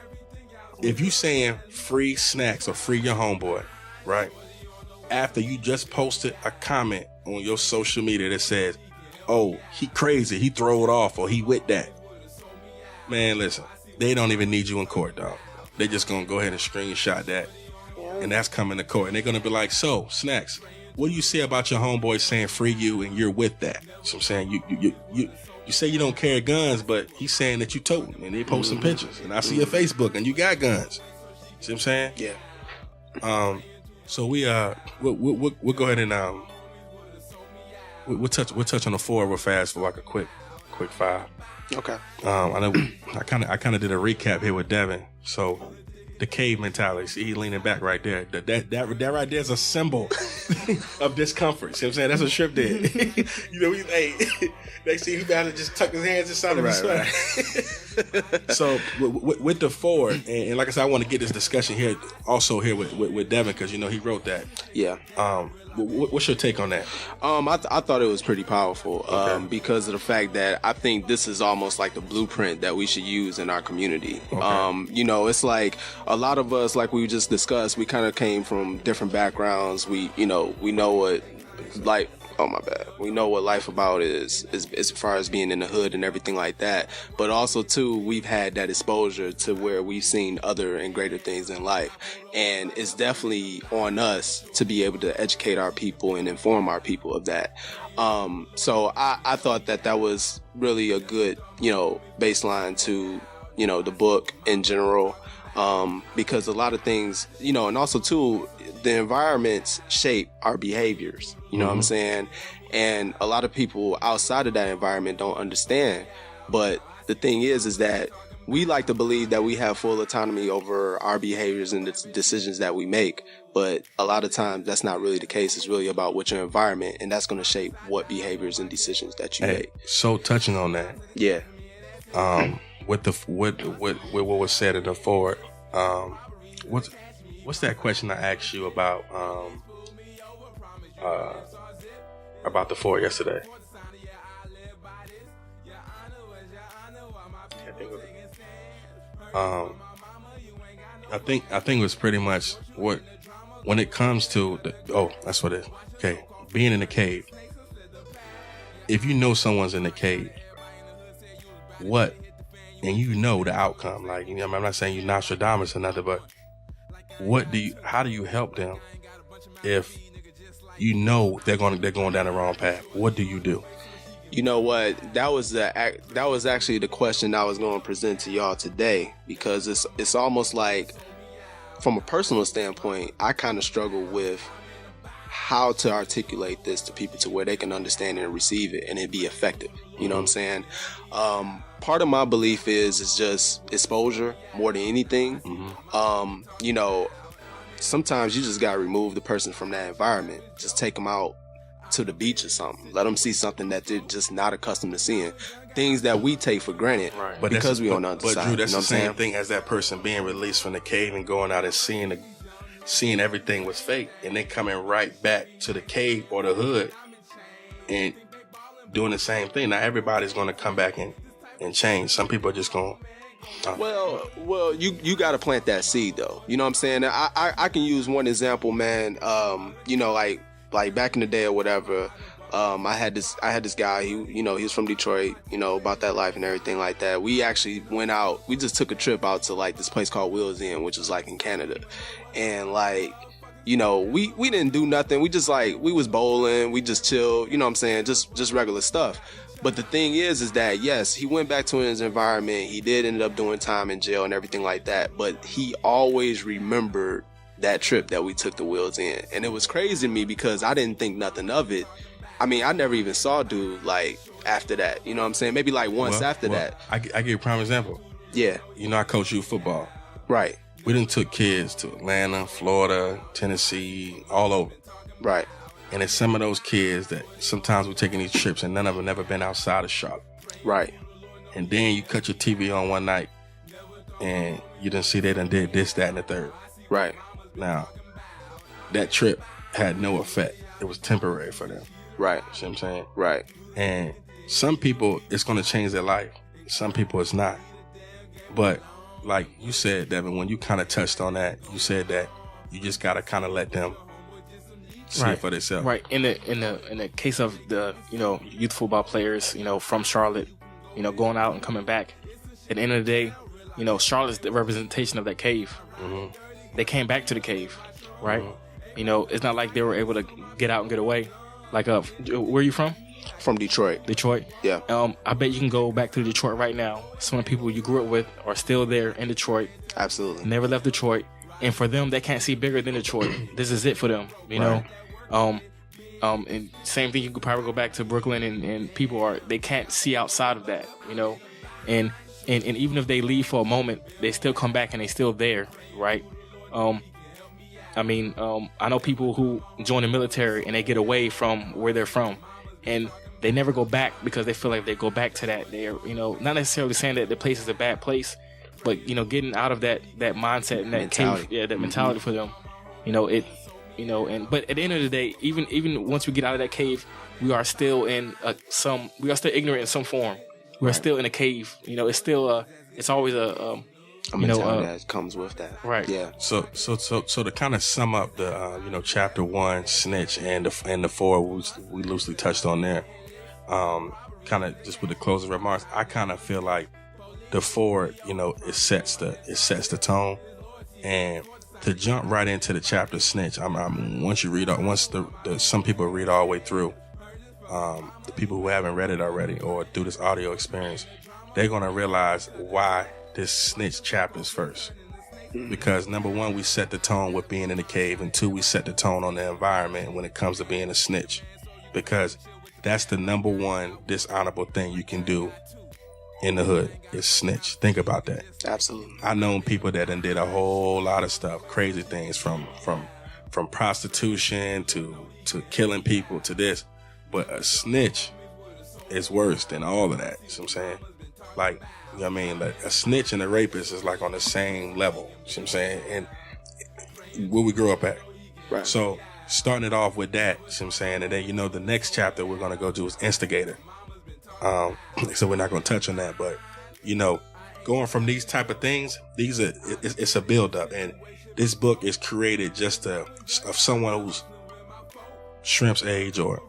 If you saying free snacks or free your homeboy, right? After you just posted a comment on your social media that says, oh, he crazy, he throw it off, or he with that. Man, listen, they don't even need you in court, dog. They just gonna go ahead and screenshot that, and that's coming to court. And they're gonna be like, so, Snacks, what do you say about your homeboy saying free you and you're with that? So I'm saying you say you don't carry guns, but he's saying that you toting, and they post some pictures, and I see your Facebook, and you got guns. See what I'm saying? Yeah. So we'll go ahead and we'll touch on the 4 real fast for like a quick 5. Okay. I know I kind of did a recap here with Devin. So the cave mentality. See, he leaning back right there. That right there is a symbol of discomfort. See what I'm saying? That's what Strip did. Hey, next thing he better just tuck his hands inside of his sweater. So with the Ford, and like I said, I want to get this discussion here also here with Devin, because he wrote that. Yeah. What's your take on that? I thought it was pretty powerful Okay. because of the fact that I think this is almost like the blueprint that we should use in our community. Okay. It's like a lot of us, like we just discussed, we kind of came from different backgrounds. We know what, like, oh my bad, we know what life about is as far as being in the hood and everything like that. But also too, we've had that exposure to where we've seen other and greater things in life, and it's definitely on us to be able to educate our people and inform our people of that. So I thought that was really a good baseline to the book in general, because a lot of things, and also too, the environments shape our behaviors, what I'm saying? And a lot of people outside of that environment don't understand. But the thing is that we like to believe that we have full autonomy over our behaviors and the decisions that we make. But a lot of times that's not really the case. It's really about what your environment, and that's going to shape what behaviors and decisions that you make. So touching on that. Yeah. With what was said in the Ford, what's that question I asked you about the Ford yesterday? I think it was pretty much when it comes to that's what it is. Okay, being in the cave. If you know someone's in the cave, and the outcome, like, I'm not saying you Nostradamus or nothing, but how do you help them if they're going down the wrong path? What do you do? You know what? That was actually the question I was going to present to y'all today, because it's almost like, from a personal standpoint, I kind of struggle with how to articulate this to people to where they can understand it and receive it and it be effective. You know what I'm saying? Part of my belief is just exposure more than anything. Sometimes you just gotta remove the person from that environment. Just take them out to the beach or something. Let them see something that they're just not accustomed to seeing. Things that we take for granted, right, because we on the other side. But Drew, that's the same thing as that person being released from the cave and going out and seeing everything was fake, and then coming right back to the cave or the hood and doing the same thing. Now everybody's going to come back and change. Some people are just going. Well, you got to plant that seed, though. You know what I'm saying? I can use one example, man. Like back in the day or whatever. I had this guy. He was from Detroit. About that life and everything like that. We actually went out. We just took a trip out to like this place called Wheels Inn, which is like in Canada, and like. We didn't do nothing. We just we was bowling. We just chilled. You know what I'm saying? Just regular stuff. But the thing is that, yes, he went back to his environment. He did end up doing time in jail and everything like that. But he always remembered that trip that we took to Wheels Inn. And it was crazy to me because I didn't think nothing of it. I mean, I never even saw dude after that. You know what I'm saying? Maybe once after that. I give you a prime example. Yeah. I coach youth football. Right. We done took kids to Atlanta, Florida, Tennessee, all over. Right. And it's some of those kids that sometimes we're taking these trips and none of them never been outside of Charlotte. Right. And then you cut your TV on one night and you done see they done did this, that, and the third. Right. Now, that trip had no effect. It was temporary for them. Right. See what I'm saying? Right. And some people, it's going to change their life. Some people, it's not. But like you said, Devin, when you kind of touched on that, you said that you just got to kind of let them see it for themselves. Right. In the case of the, youth football players, from Charlotte, going out and coming back, at the end of the day, Charlotte's the representation of that cave. Mm-hmm. They came back to the cave, right? Mm-hmm. It's not like they were able to get out and get away. Like, where are you from? From Detroit. Detroit? Yeah. I bet you can go back to Detroit right now. Some of the people you grew up with are still there in Detroit. Absolutely. Never left Detroit. And for them, they can't see bigger than Detroit. This is it for them, know? And same thing, you could probably go back to Brooklyn and people they can't see outside of that, And even if they leave for a moment, they still come back and they still there, right? I know people who join the military and they get away from where they're from. And they never go back because they feel like they go back to that. They're, not necessarily saying that the place is a bad place, but, getting out of that mindset and that mentality. cave, that mentality for them, but at the end of the day, even once we get out of that cave, we are still ignorant in some form. We're still in a cave. It's still it's always a mentality that comes with that. Right. Yeah. So to kind of sum up the chapter 1, Snitch, and the 4 we loosely touched on there, kind of just with the closing remarks, I kind of feel like the 4, it sets the tone, and to jump right into the chapter Snitch, once you read, once some people read all the way through, the people who haven't read it already or through this audio experience, they're gonna realize why this Snitch chapter is first. Because number 1, we set the tone with being in the cave, and 2, we set the tone on the environment when it comes to being a snitch. Because that's the number 1 dishonorable thing you can do in the hood is snitch. Think about that. Absolutely. I known people that done did a whole lot of stuff, crazy things, from prostitution to killing people to this. But a snitch is worse than all of that. You know what I'm saying? Like, what I mean? Like a snitch and a rapist is like on the same level. You know what I'm saying? And where we grew up at. Right. So starting it off with that, you know what I'm saying? And then, the next chapter we're going to go to is instigator. So we're not going to touch on that, but going from these type of things, it's a build up, and this book is created just of someone who's Shrimp's age or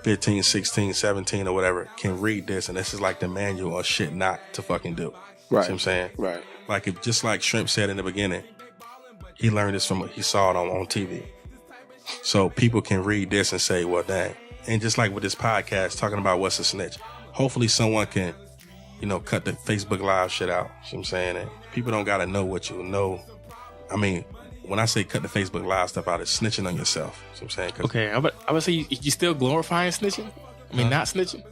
15, 16, 17 or whatever can read this, and this is like the manual of shit not to fucking do. Right. See what I'm saying? Right. Like just like Shrimp said in the beginning, he learned this he saw it on TV. So people can read this and say, well, dang. And just like with this podcast talking about what's a snitch, hopefully someone can, cut the Facebook Live shit out. You know what I'm saying? And people don't got to know what you know. I mean, when I say cut the Facebook Live stuff out, it's snitching on yourself. You know what I'm saying? Okay, I would say you still glorifying snitching? I mean, not snitching?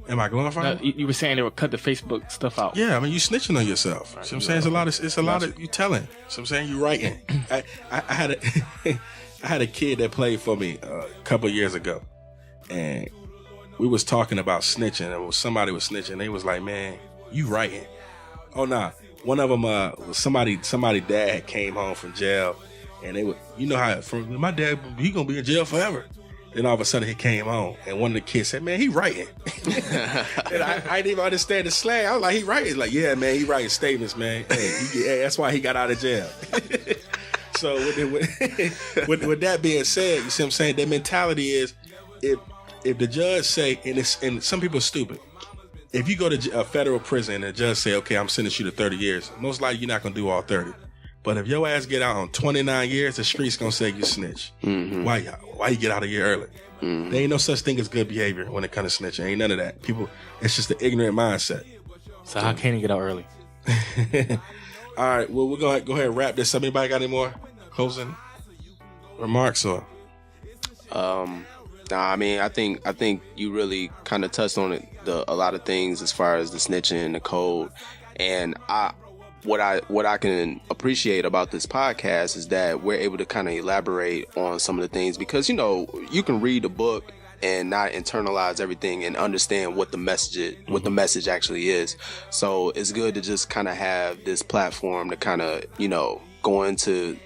Am I glorifying? No, you were saying they would cut the Facebook stuff out. Yeah, I mean, you snitching on yourself. Right, you know what I'm saying? It's a lot of you telling. You know what I'm saying? You writing. I had I had a kid that played for me a couple of years ago, and we was talking about snitching, and somebody was snitching. They was like, man, you writing. Oh, nah. One of them was somebody dad came home from jail, and they would, how from my dad, he gonna be in jail forever. Then all of a sudden he came home, and one of the kids said, man, he writing. And I didn't even understand the slang. I was like, he writing? Like, yeah, man, he writing statements, man. Hey, that's why he got out of jail. So with that being said, you see what I'm saying? Their mentality is, if the judge say, and some people are stupid, if you go to a federal prison and the judge say, okay, I'm sentencing you to 30 years, most likely you're not going to do all 30. But if your ass get out on 29 years, the street's going to say you snitch. Mm-hmm. Why you get out a year early? Mm-hmm. There ain't no such thing as good behavior when it comes to snitching. Ain't none of that. People, it's just an ignorant mindset. So how can you get out early? All right, well, we're going to go ahead and wrap this up. Anybody got any more closing remarks or? I mean, I think you really kind of touched on it, a lot of things as far as the snitching and the code. And what I can appreciate about this podcast is that we're able to kind of elaborate on some of the things, because you can read a book and not internalize everything and understand what the message actually is. So it's good to just kind of have this platform to kind of go into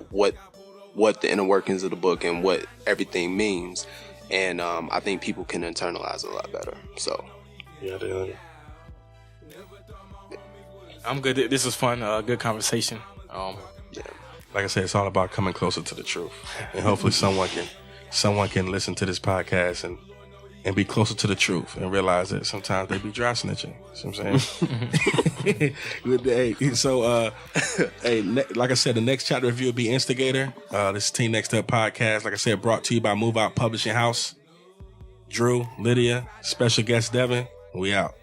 what the inner workings of the book and what everything means. And I think people can internalize it a lot better. So yeah, they I'm good. This was fun. Good conversation. Yeah. Like I said, it's all about coming closer to the truth, and hopefully someone can listen to this podcast and be closer to the truth and realize that sometimes they be dry snitching. You know what I'm saying? Like I said, the next chapter review will be Instigator. This is Team Nextup podcast. Like I said, brought to you by Move Out Publishing House. Drew, Lydia, special guest Devin. We out.